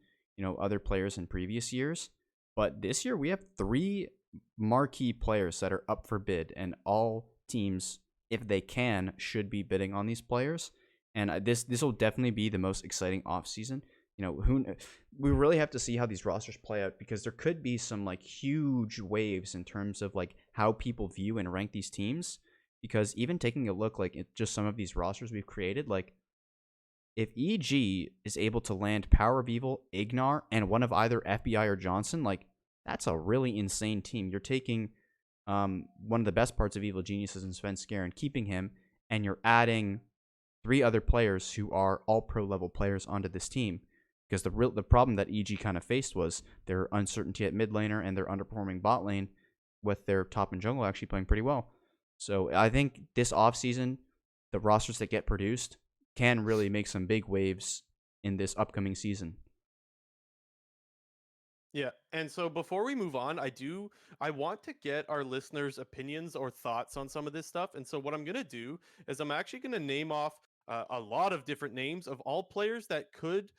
other players in previous years, but this year we have three marquee players that are up for bid, and all teams, if they can, should be bidding on these players. And this will definitely be the most exciting offseason. We really have to see how these rosters play out, because there could be some like huge waves in terms of like how people view and rank these teams. because even taking a look like at just some of these rosters we've created, like if EG is able to land Power of Evil, Ignar, and one of either FBI or Johnson, like that's a really insane team. You're taking one of the best parts of Evil Geniuses and Sven Skaren, keeping him, and you're adding three other players who are all pro level players onto this team. Because the problem that EG kind of faced was their uncertainty at mid laner and their underperforming bot lane, with their top and jungle actually playing pretty well. So I think this offseason, the rosters that get produced can really make some big waves in this upcoming season. Yeah. And so before we move on, I want to get our listeners' opinions or thoughts on some of this stuff. And so what I'm going to do is I'm actually going to name off a lot of different names of all players that could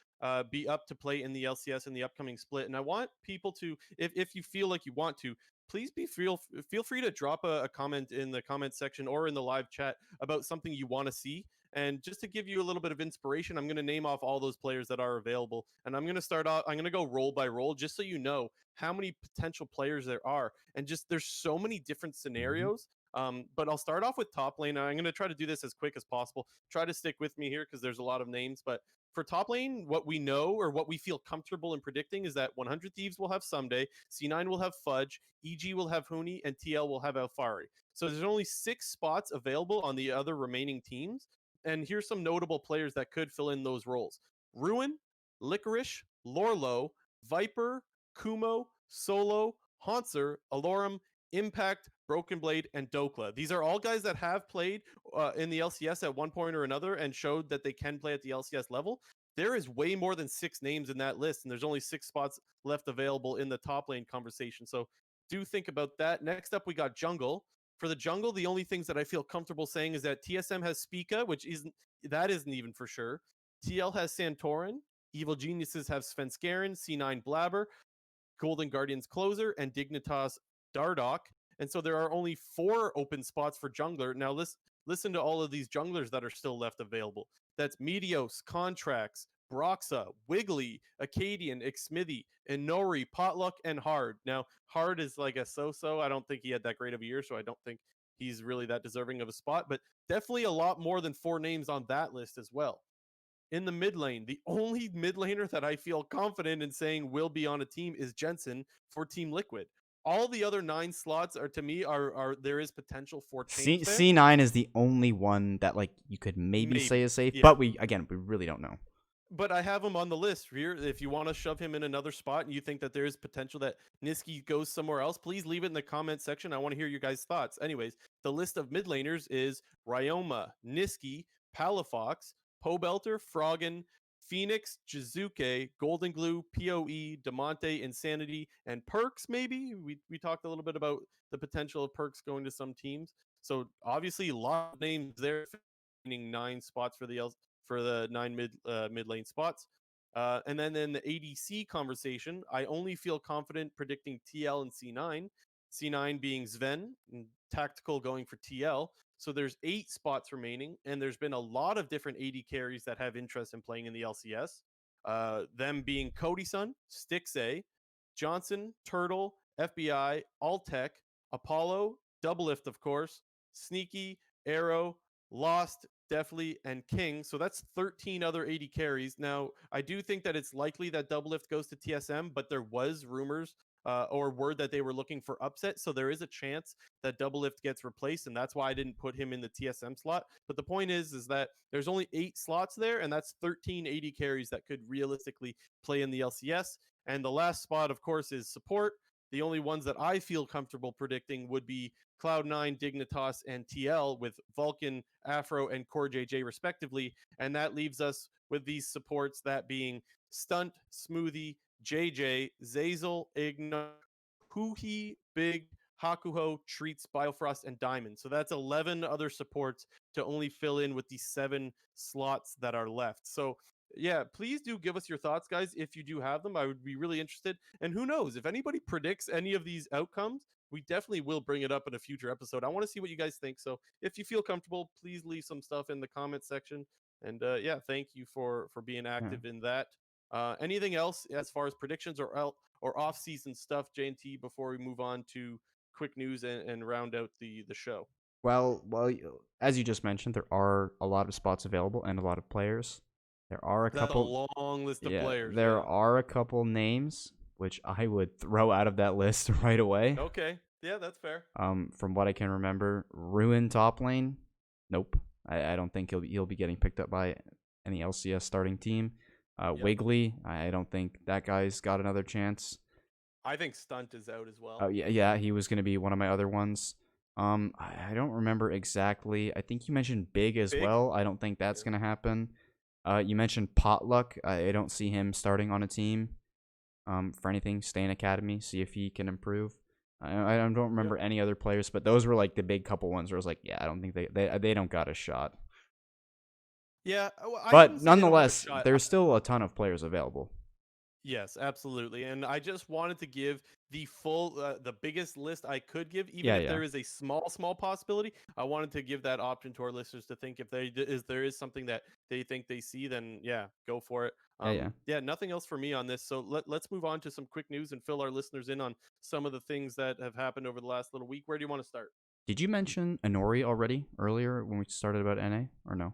be up to play in the LCS in the upcoming split. And I want people to, if you feel like you want to, please feel free to drop a comment in the comment section or in the live chat about something you want to see. And just to give you a little bit of inspiration, I'm going to name off all those players that are available. And I'm going to start off, I'm going to go role by role just so you know how many potential players there are. And just there's so many different scenarios. But I'll start off with top lane. I'm going to try to do this as quick as possible. Try to stick with me here because there's a lot of names. But for top lane, what we know or what we feel comfortable in predicting is that 100 Thieves will have Someday, C9 will have Fudge, EG will have Huni, and TL will have Alfari. So there's only 6 spots available on the other remaining teams. And here's some notable players that could fill in those roles: Ruin, Licorice, Lorlo, Viper, Kumo, Solo, Haunter, Alorum, Impact, Broken Blade, and Dokla. These are all guys that have played in the LCS at one point or another and showed that they can play at the LCS level. There is way more than 6 names in that list, and there's only 6 spots left available in the top lane conversation. So do think about that. Next up, we got Jungle. For the jungle, the only things that I feel comfortable saying is that TSM has Spica, which isn't even for sure. TL has Santorin. Evil Geniuses have Svenskeren, C9 Blabber, Golden Guardians Closer, and Dignitas Dardoch. And so there are only 4 open spots for jungler. Now listen to all of these junglers that are still left available. That's Meteos, Contracts, Broxa, Wiggly, Acadian, Xmithy, Inori, Potluck, and Hard. Now, Hard is like a so-so. I don't think he had that great of a year, so I don't think he's really that deserving of a spot, but definitely a lot more than 4 names on that list as well. In the mid lane, the only mid laner that I feel confident in saying will be on a team is Jensen for Team Liquid. All the other 9 slots are, to me, are there is potential for change there. C9 is the only one that like you could maybe say Maybe, is safe, yeah. but we really don't know. But I have him on the list here. If you want to shove him in another spot and you think that there is potential that Niski goes somewhere else, please leave it in the comment section. I want to hear your guys' thoughts. Anyways, the list of mid laners is Ryoma, Niski, Palafox, Pobelter, Froggen, Phoenix, Jizuke, Golden Glue, PoE, Demonte, Insanity, and Perks, maybe? We talked a little bit about the potential of Perks going to some teams. So obviously a lot of names there, 9 spots for the 9 mid lane spots. And then in the ADC conversation, I only feel confident predicting TL and C9. C9 being Sven, and Tactical going for TL. So there's 8 spots remaining, and there's been a lot of different AD carries that have interest in playing in the LCS. Them being Cody Sun, Stixay, Johnson, Turtle, FBI, Altec, Apollo, Doublelift, of course, Sneaky, Arrow, Lost, Definitely, and King. So that's 13 other 80 carries. Now, I do think that it's likely that Doublelift goes to TSM, but there was rumors or word that they were looking for upset. So there is a chance that Doublelift gets replaced, and that's why I didn't put him in the TSM slot. But the point is that there's only 8 slots there, and that's 13 80 carries that could realistically play in the LCS. And the last spot, of course, is support. The only ones that I feel comfortable predicting would be Cloud9, Dignitas, and TL with Vulcan, Afro, and Core JJ respectively. And that leaves us with these supports, that being Stunt, Smoothie, JJ, Zazel, Ignar, Huhi, Big, Hakuho, Treats, Biofrost, and Diamond. So that's 11 other supports to only fill in with the 7 slots that are left. So yeah, please do give us your thoughts, guys. If you do have them, I would be really interested. And who knows, if anybody predicts any of these outcomes, we definitely will bring it up in a future episode. I want to see what you guys think. So if you feel comfortable, please leave some stuff in the comment section. And yeah, thank you for being Yeah. active in that. Anything else as far as predictions or off season stuff, JNT, before we move on to quick news and round out the show? As you just mentioned, there are a lot of spots available and a lot of players. There are a That's a couple, long list of yeah, players. there Yeah. are a couple names which I would throw out of that list right away. Okay. Yeah, that's fair. From what I can remember, Ruin top lane, nope. I don't think he'll be getting picked up by any LCS starting team. Yep. Wiggly, I don't think that guy's got another chance. I think Stunt is out as Oh well. yeah, he was gonna be one of my other ones. I don't remember exactly. I think you mentioned Big as Big. well. I don't think that's Yeah. gonna happen. You mentioned Potluck. I don't see him starting on a team. For anything, stay in academy, see if he can improve. I don't Yep. remember any other players, but those were like the big couple ones where I was like, yeah, I don't think they don't got a shot. Yeah. Well, I But wouldn't say they don't have a nonetheless, shot. there's still a ton of players available. Yes, absolutely. And I just wanted to give the full, the biggest list I could give, even Yeah, if yeah, there is a small possibility. I wanted to give that option to our listeners to think if there is something that they think they see, then yeah, go for it. yeah, yeah. Yeah, nothing else for me on this. So let's move on to some quick news and fill our listeners in on some of the things that have happened over the last little week. Where do you want to start? Did you mention Inori already earlier when we started about NA or no?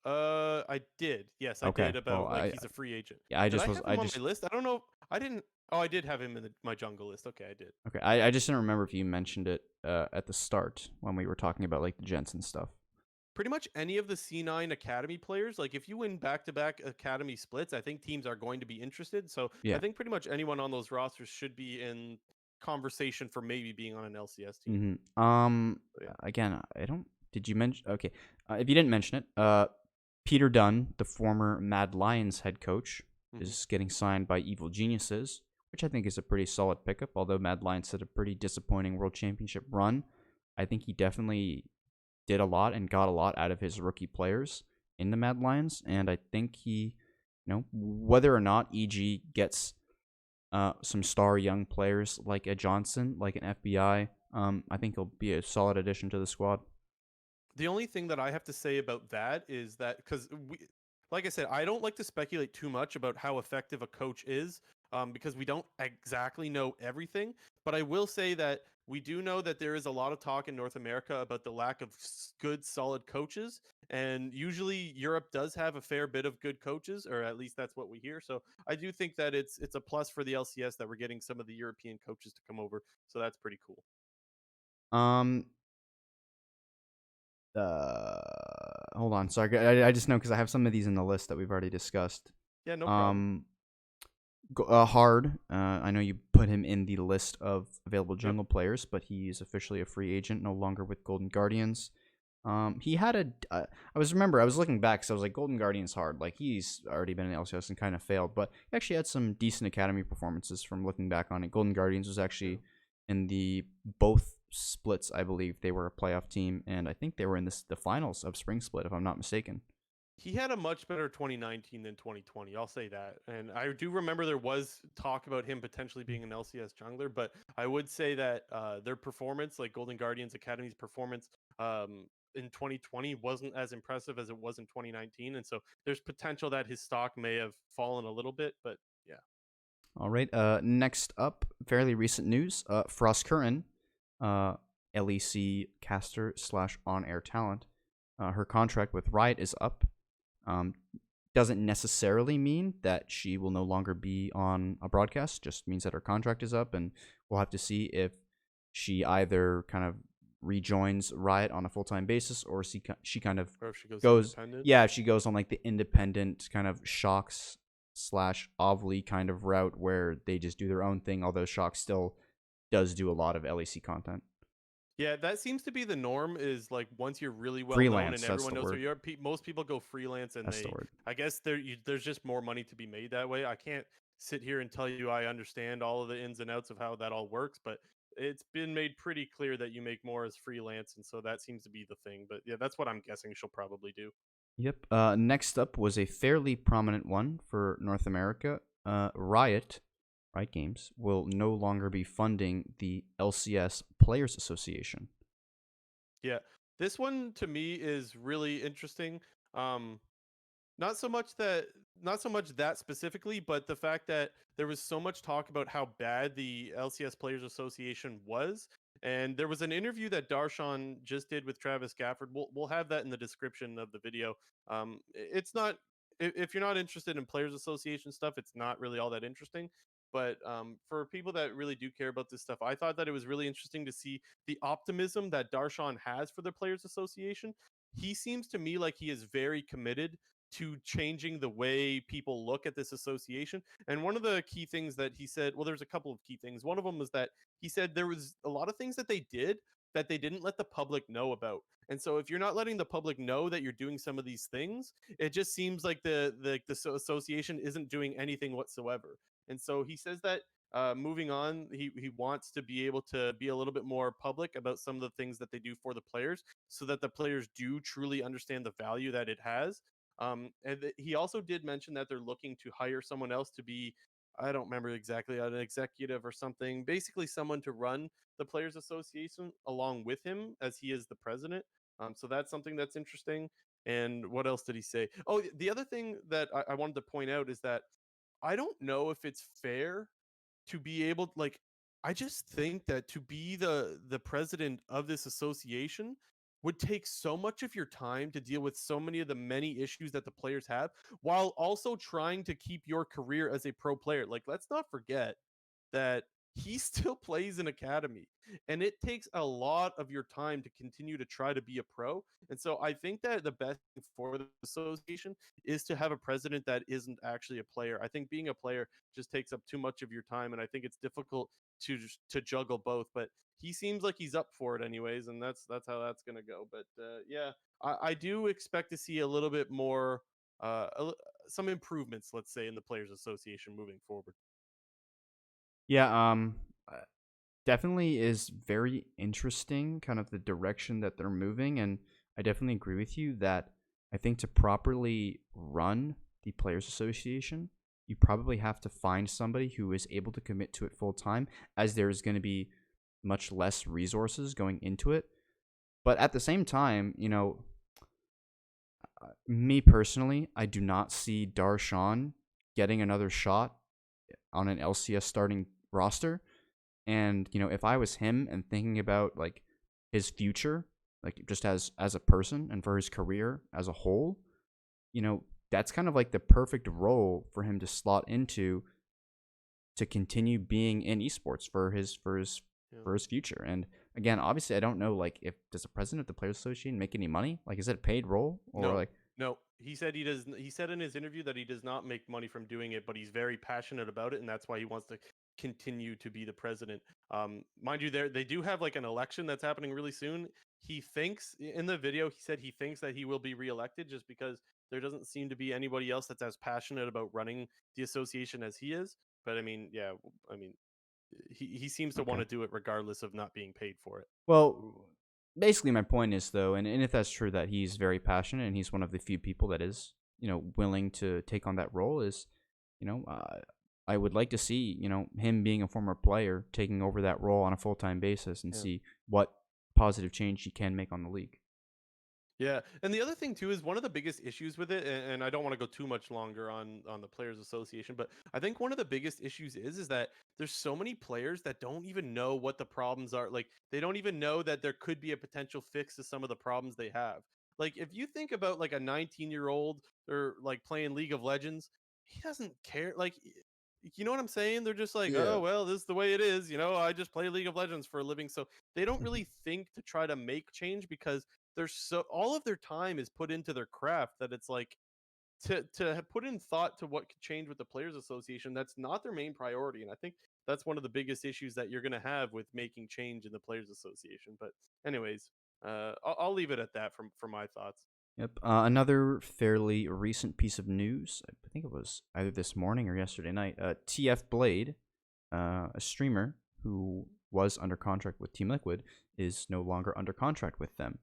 I did. Yes, I Okay. did Well, about like he's a free agent. yeah, I Did just I was have I him on just my list? I don't know. I didn't. Oh, I did have him in my jungle list. Okay, I did. okay. I just didn't remember if you mentioned it at the start when we were talking about like the Jensen stuff. Pretty much any of the C9 Academy players, like if you win back-to-back Academy splits, I think teams are going to be interested. So I Yeah. think pretty much anyone on those rosters should be in conversation for maybe being on an LCS team. So, yeah. Again, I don't. Did you mention? Okay. If you didn't mention it, Peter Dunn, the former Mad Lions head coach, Hmm. is getting signed by Evil Geniuses, which I think is a pretty solid pickup. Although Mad Lions had a pretty disappointing World Championship run, I think he definitely did a lot and got a lot out of his rookie players in the Mad Lions, and I think he, whether or not EG gets some star young players like a Johnson, like an FBI, I think he'll be a solid addition to the squad. The only thing that I have to say about that is that because like I said, I don't like to speculate too much about how effective a coach is, because we don't exactly know everything. But I will say that we do know that there is a lot of talk in North America about the lack of good, solid coaches, and usually Europe does have a fair bit of good coaches, or at least that's what we hear. So I do think that it's a plus for the LCS that we're getting some of the European coaches to come over. So that's pretty cool. Um, Hold on, sorry, I just know because I have some of these in the list that we've already discussed. Yeah, no problem. Um, Hard. I know you put him in the list of available Yep. jungle players, but he's officially a free agent, no longer with Golden Guardians. He had I was looking back because I was like, Golden Guardians hard. Like he's already been in LCS and kind of failed, but he actually had some decent academy performances from looking back on it. Golden Guardians was Yeah. actually in the both splits. I believe they were a playoff team, and I think they were in the finals of Spring Split, if I'm not mistaken. He had a much better 2019 than 2020. I'll say that. And I do remember there was talk about him potentially being an LCS jungler, but I would say that their performance, like Golden Guardians Academy's performance, in 2020 wasn't as impressive as it was in 2019. And so there's potential that his stock may have fallen a little bit, but yeah. All right. Next up, fairly recent news. Frost Curran, LEC caster slash on air talent. Her contract with Riot is up. Um, doesn't necessarily mean that she will no longer be on a broadcast. Just means that her contract is up, and we'll have to see if she either kind of rejoins Riot on a full time basis, or she kind of Or if she goes goes. independent. Yeah, if she goes on like the independent kind of Shocks slash Ovly kind of route where they just do their own thing. Although Shock still does do a lot of LEC content. Yeah, that seems to be the norm. Is like once you're really well known and Freelance, that's everyone the knows who word. you are, most people go freelance, and That's the word. I guess there's just more money to be made that way. I can't sit here and tell you I understand all of the ins and outs of how that all works, but it's been made pretty clear that you make more as freelance, and so that seems to be the thing. But yeah, that's what I'm guessing she'll probably do. Yep. Next up was a fairly prominent one for North America. Riot Games, will no longer be funding the LCS Players Association. Yeah, this one to me is really interesting. Um, Not so much that specifically, but the fact that there was so much talk about how bad the LCS Players Association was, And there was an interview that Darshan just did with Travis Gafford. We'll have that in the description of the video. It's not, if you're not interested in Players Association stuff, it's not really all that interesting. But for people that really do care about this stuff, I thought that it was really interesting to see the optimism that Darshan has for the Players Association. He seems to me like he is very committed to changing the way people look at this association. And one of the key things that he said, well, there's a couple of key things. One of them was that he said there was a lot of things that they did that they didn't let the public know about. And so if you're not letting the public know that you're doing some of these things, it just seems like the association isn't doing anything whatsoever. And so he says that moving on, he wants to be able to be a little bit more public about some of the things that they do for the players, so that the players do truly understand the value that it has. He also did mention that they're looking to hire someone else to be, I don't remember exactly, an executive or something, basically someone to run the Players Association along with him as he is the president. So that's something that's interesting. And what else did he say? Oh, the other thing that I wanted to point out is that I don't know if it's fair to be able, like, I just think that to be the president of this association would take so much of your time to deal with so many of the many issues that the players have, while also trying to keep your career as a pro player. Like, let's not forget that he still plays in academy, and it takes a lot of your time to continue to try to be a pro. And so I think that the best thing for the association is to have a president that isn't actually a player. I think being a player just takes up too much of your time, and I think it's difficult to juggle both. But he seems like he's up for it anyways, and that's how that's gonna go. But yeah, I do expect to see a little bit more, uh, a li- some improvements, let's say, in the Players Association moving forward. Yeah, uh, definitely is very interesting, kind of the direction that they're moving, and I definitely agree with you that I think to properly run the Players Association, you probably have to find somebody who is able to commit to it full time, as there is going to be much less resources going into it. But at the same time, me personally, I do not see Darshan getting another shot on an LCS starting roster. And if I was him and thinking about like his future, like just as a person and for his career as a whole, that's kind of like the perfect role for him to slot into to continue being in esports Yeah. for his future. And again, obviously, I don't know like if does the president of the Players Association make any money? Like, is it a paid role or No, like? no. He said he does. He said in his interview that he does not make money from doing it, but he's very passionate about it, and that's why he wants to continue to be the president. Mind you, they do have like an election that's happening really soon. He thinks in the video he said he thinks that he will be reelected just because there doesn't seem to be anybody else that's as passionate about running the association as he is. But I mean, yeah, I mean, he seems to want Okay. to do it regardless of not being paid for it. Well, basically, my point is though, and if that's true that he's very passionate and he's one of the few people that is willing to take on that role, is you know uh, I would like to see him being a former player taking over that role on a full time basis and Yeah. see what positive change he can make on the league. Yeah, and the other thing too is one of the biggest issues with it, and I don't want to go too much longer on the Players Association, but I think one of the biggest issues is that there's so many players that don't even know what the problems are. Like, they don't even know that there could be a potential fix to some of the problems they have. Like, if you think about like a 19-year-old or like playing League of Legends, he doesn't care. Like, you know what I'm saying? They're just like, Yeah. oh well, this is the way it is. I just play League of Legends for a living, so they don't really think to try to make change because there's so all of their time is put into their craft that it's like put in thought to what could change with the Players Association. That's not their main priority, and I think that's one of the biggest issues that you're going to have with making change in the Players Association. But anyways, I'll leave it at that for my thoughts. Yep. Another fairly recent piece of news. I think it was either this morning or yesterday night. TF Blade, a streamer who was under contract with Team Liquid, is no longer under contract with them.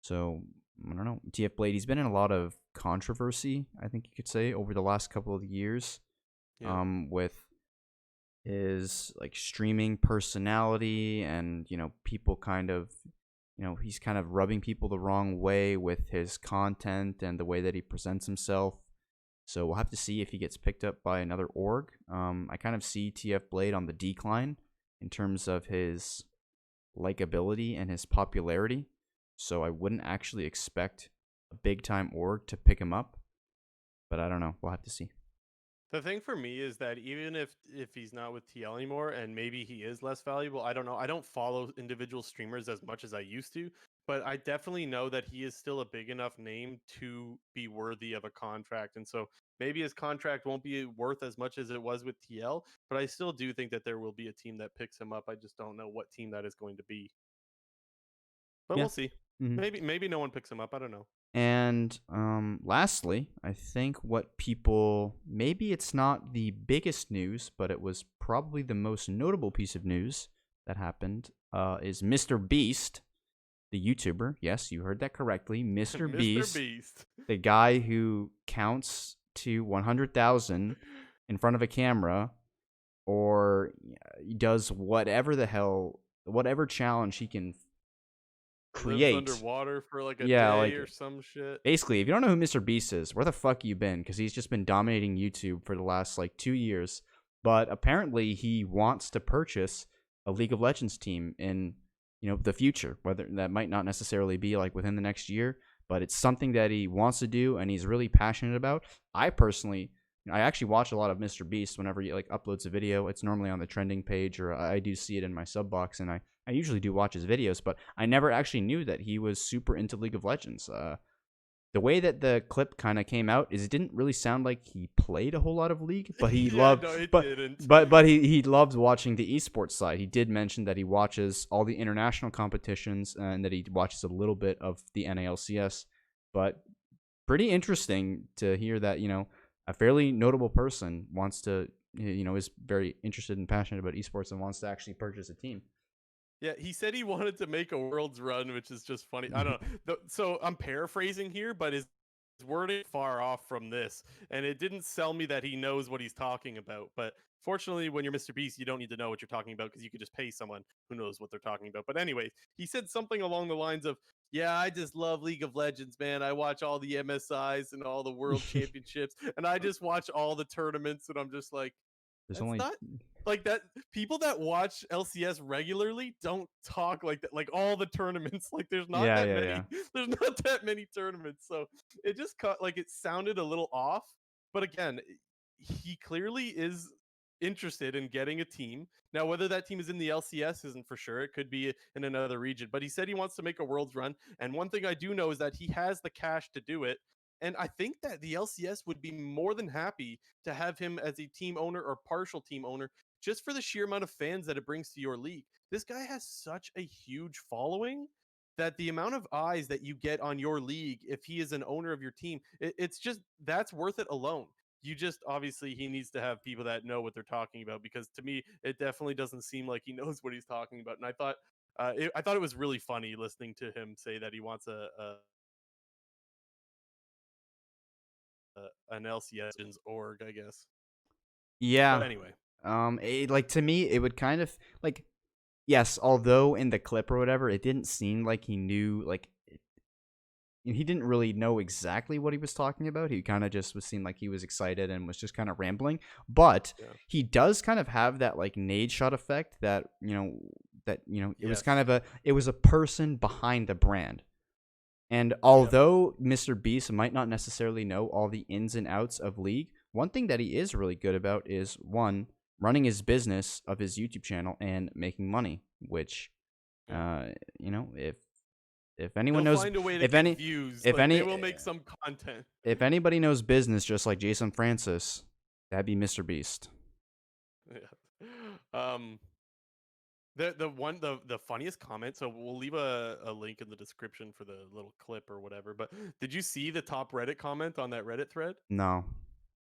So I don't know. TF Blade, he's been in a lot of controversy, I think you could say, over the last couple of years, Yeah. with his like streaming personality and people kind of he's kind of rubbing people the wrong way with his content and the way that he presents himself. So we'll have to see if he gets picked up by another org. I kind of see TF Blade on the decline in terms of his likability and his popularity. So I wouldn't actually expect a big time org to pick him up. But I don't know. We'll have to see. The thing for me is that even if he's not with TL anymore and maybe he is less valuable, I don't know. I don't follow individual streamers as much as I used to, but I definitely know that he is still a big enough name to be worthy of a contract. And so maybe his contract won't be worth as much as it was with TL, but I still do think that there will be a team that picks him up. I just don't know what team that is going to be. But Yeah. we'll see. Hmm. Maybe no one picks him up. I don't know. And lastly, I think what people, maybe it's not the biggest news, but it was probably the most notable piece of news that happened, is Mr. Beast, the YouTuber. Yes, you heard that correctly. Mr. Mr. Beast, Beast. the guy who counts to 100,000 in front of a camera, or does whatever the hell, whatever challenge he can Lives create. underwater for like a Yeah, day like or some shit. basically, if you don't know who Mr. Beast is, where the fuck you been? Because he's just been dominating YouTube for the last like 2 years. But apparently, he wants to purchase a League of Legends team in the future. Whether that might not necessarily be like within the next year, but it's something that he wants to do and he's really passionate about. I personally, I actually watch a lot of Mr. Beast whenever he like uploads a video. It's normally on the trending page, or I do see it in my sub box, and I usually do watch his videos, but I never actually knew that he was super into League of Legends. The way that the clip kind of came out is it didn't really sound like he played a whole lot of League, but he Yeah, loved, no, it but didn't. but he loved watching the esports side. He did mention that he watches all the international competitions and that he watches a little bit of the NALCS. But pretty interesting to hear that a fairly notable person wants to is very interested and passionate about esports and wants to actually purchase a team. Yeah, he said he wanted to make a world's run, which is just funny. I don't know. So I'm paraphrasing here, but his wording far off from this, and it didn't sell me that he knows what he's talking about. But fortunately, when you're Mr. Beast, you don't need to know what you're talking about because you could just pay someone who knows what they're talking about. But anyway, he said something along the lines of, "Yeah, I just love League of Legends, man. I watch all the MSIs and all the World Championships, and I just watch all the tournaments, and I'm just like." There's That's only not like that. People that watch LCS regularly don't talk like that. Like all the tournaments, like there's not yeah, that yeah, yeah. many. There's not that many tournaments, so it just cut like it sounded a little off. But again, he clearly is interested in getting a team. Now, whether that team is in the LCS isn't for sure. It could be in another region. But he said he wants to make a world's run. And one thing I do know is that he has the cash to do it. And I think that the LCS would be more than happy to have him as a team owner or partial team owner just for the sheer amount of fans that it brings to your league. This guy has such a huge following that the amount of eyes that you get on your league if he is an owner of your team, it's just that's worth it alone. You just obviously he needs to have people that know what they're talking about because to me it definitely doesn't seem like he knows what he's talking about. And I thought it was really funny listening to him say that he wants an LCS org, I guess. But Yeah. anyway, Like to me, it would kind of like, yes, although in the clip or whatever, it didn't seem like he knew, like he didn't really know exactly what he was talking about. He kind of just was seemed like he was excited and was just kind of rambling. But yeah, he does kind of have that like nade shot effect that it was kind yes, of it was a person behind the brand. And yep. although Mr. Beast might not necessarily know all the ins and outs of League, one thing that he is really good about is one, running his business of his YouTube channel and making money, which Yeah. you know, if anyone They'll knows find a way to if get any views. if Like they any will make some content. if anybody knows business just like Jason Francis, that'd be Mr. Beast. Yeah. Um the funniest comment, so we'll leave a link in the description for the little clip or whatever, but did you see the top Reddit comment on that Reddit thread? No.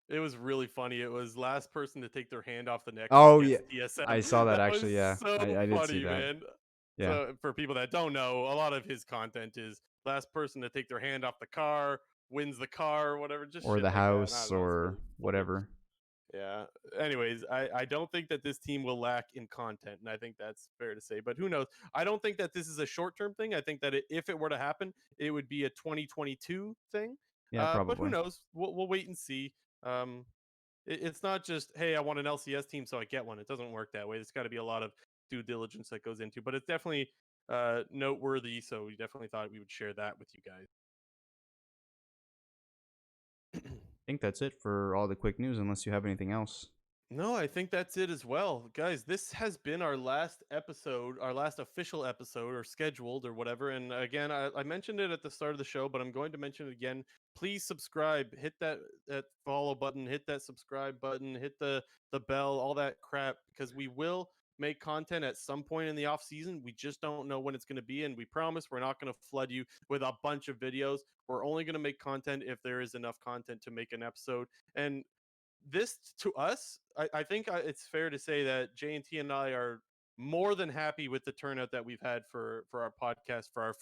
It was really funny. It was last person to take their hand off the Nexus Oh yeah. gets TSM. I saw that That was actually, yeah. so I did see funny, that. man. Yeah. So for people that don't know, a lot of his content is last person to take their hand off the car wins the car or whatever, just Or shit the like that. And I house don't know, it's or really funny. whatever. Yeah. Anyways, I don't think that this team will lack in content, and I think that's fair to say. But who knows? I don't think that this is a short term thing. I think that if it were to happen, it would be a 2022 thing. Yeah, But who probably. knows? We'll wait and see. It's not just hey, I want an LCS team, so I get one. It doesn't work that way. It's got to be a lot of due diligence that goes into, but it's definitely noteworthy. So we definitely thought we would share that with you guys. I think that's it for all the quick news, unless you have anything else. No, I think that's it as well. Guys, this has been our last episode, our last official episode, or scheduled or whatever. And again, I mentioned it at the start of the show, but I'm going to mention it again. Please subscribe, hit that follow button, hit that subscribe button, hit the bell, all that crap, because we will make content at some point in the off season. We just don't know when it's going to be, and we promise we're not going to flood you with a bunch of videos. We're only going to make content if there is enough content to make an episode. And this to us, I think it's fair to say that J&T and I are more than happy with the turnout that we've had for our podcast for our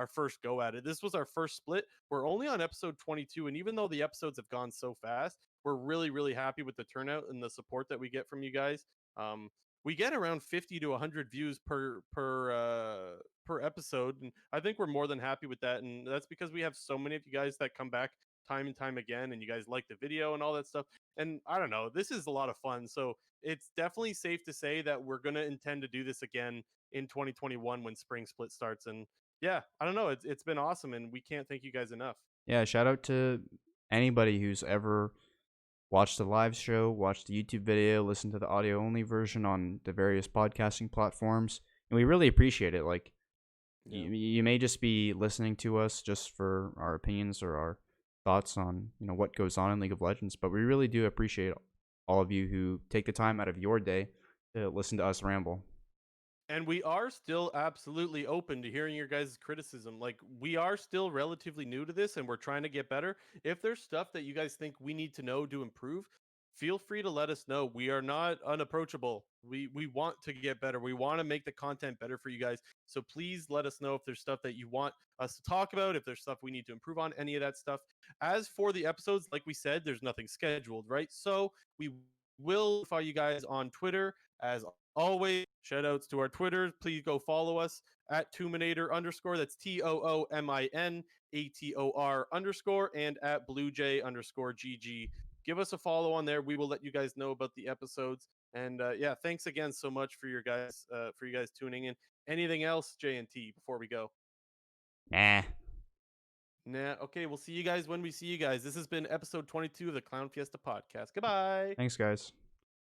first go at it. This was our first split. We're only on episode 22, and even though the episodes have gone so fast, we're really happy with the turnout and the support that we get from you guys. We get around 50 to 100 views per episode, and I think we're more than happy with that. And that's because we have so many of you guys that come back time and time again, and you guys like the video and all that stuff. And I don't know, this is a lot of fun. So it's definitely safe to say that we're going to intend to do this again in 2021 when spring split starts. And yeah, I don't know, it's been awesome, and we can't thank you guys enough. Yeah, shout out to anybody who's ever watched the live show, watched the YouTube video, listened to the audio only version on the various podcasting platforms. And we really appreciate it. Like, Yeah. you may just be listening to us just for our opinions or our thoughts on what goes on in League of Legends, but we really do appreciate all of you who take the time out of your day to listen to us ramble. And we are still absolutely open to hearing your guys' criticism. Like, we are still relatively new to this and we're trying to get better. If there's stuff that you guys think we need to know to improve, feel free to let us know. We are not unapproachable. We want to get better. We want to make the content better for you guys. So please let us know if there's stuff that you want us to talk about, if there's stuff we need to improve on, any of that stuff. As for the episodes, like we said, there's nothing scheduled, right? So we will follow you guys on Twitter as always. Shout outs to our Twitter. Please go follow us at Toominator _. That's TOOMINATOR _ and at BlueJ _GG. Give us a follow on there. We will let you guys know about the episodes. And yeah, thanks again so much for you guys tuning in. Anything else, J&T, before we go? Nah. Nah. Okay, we'll see you guys when we see you guys. This has been episode 22 of the Clown Fiesta podcast. Goodbye. Thanks, guys.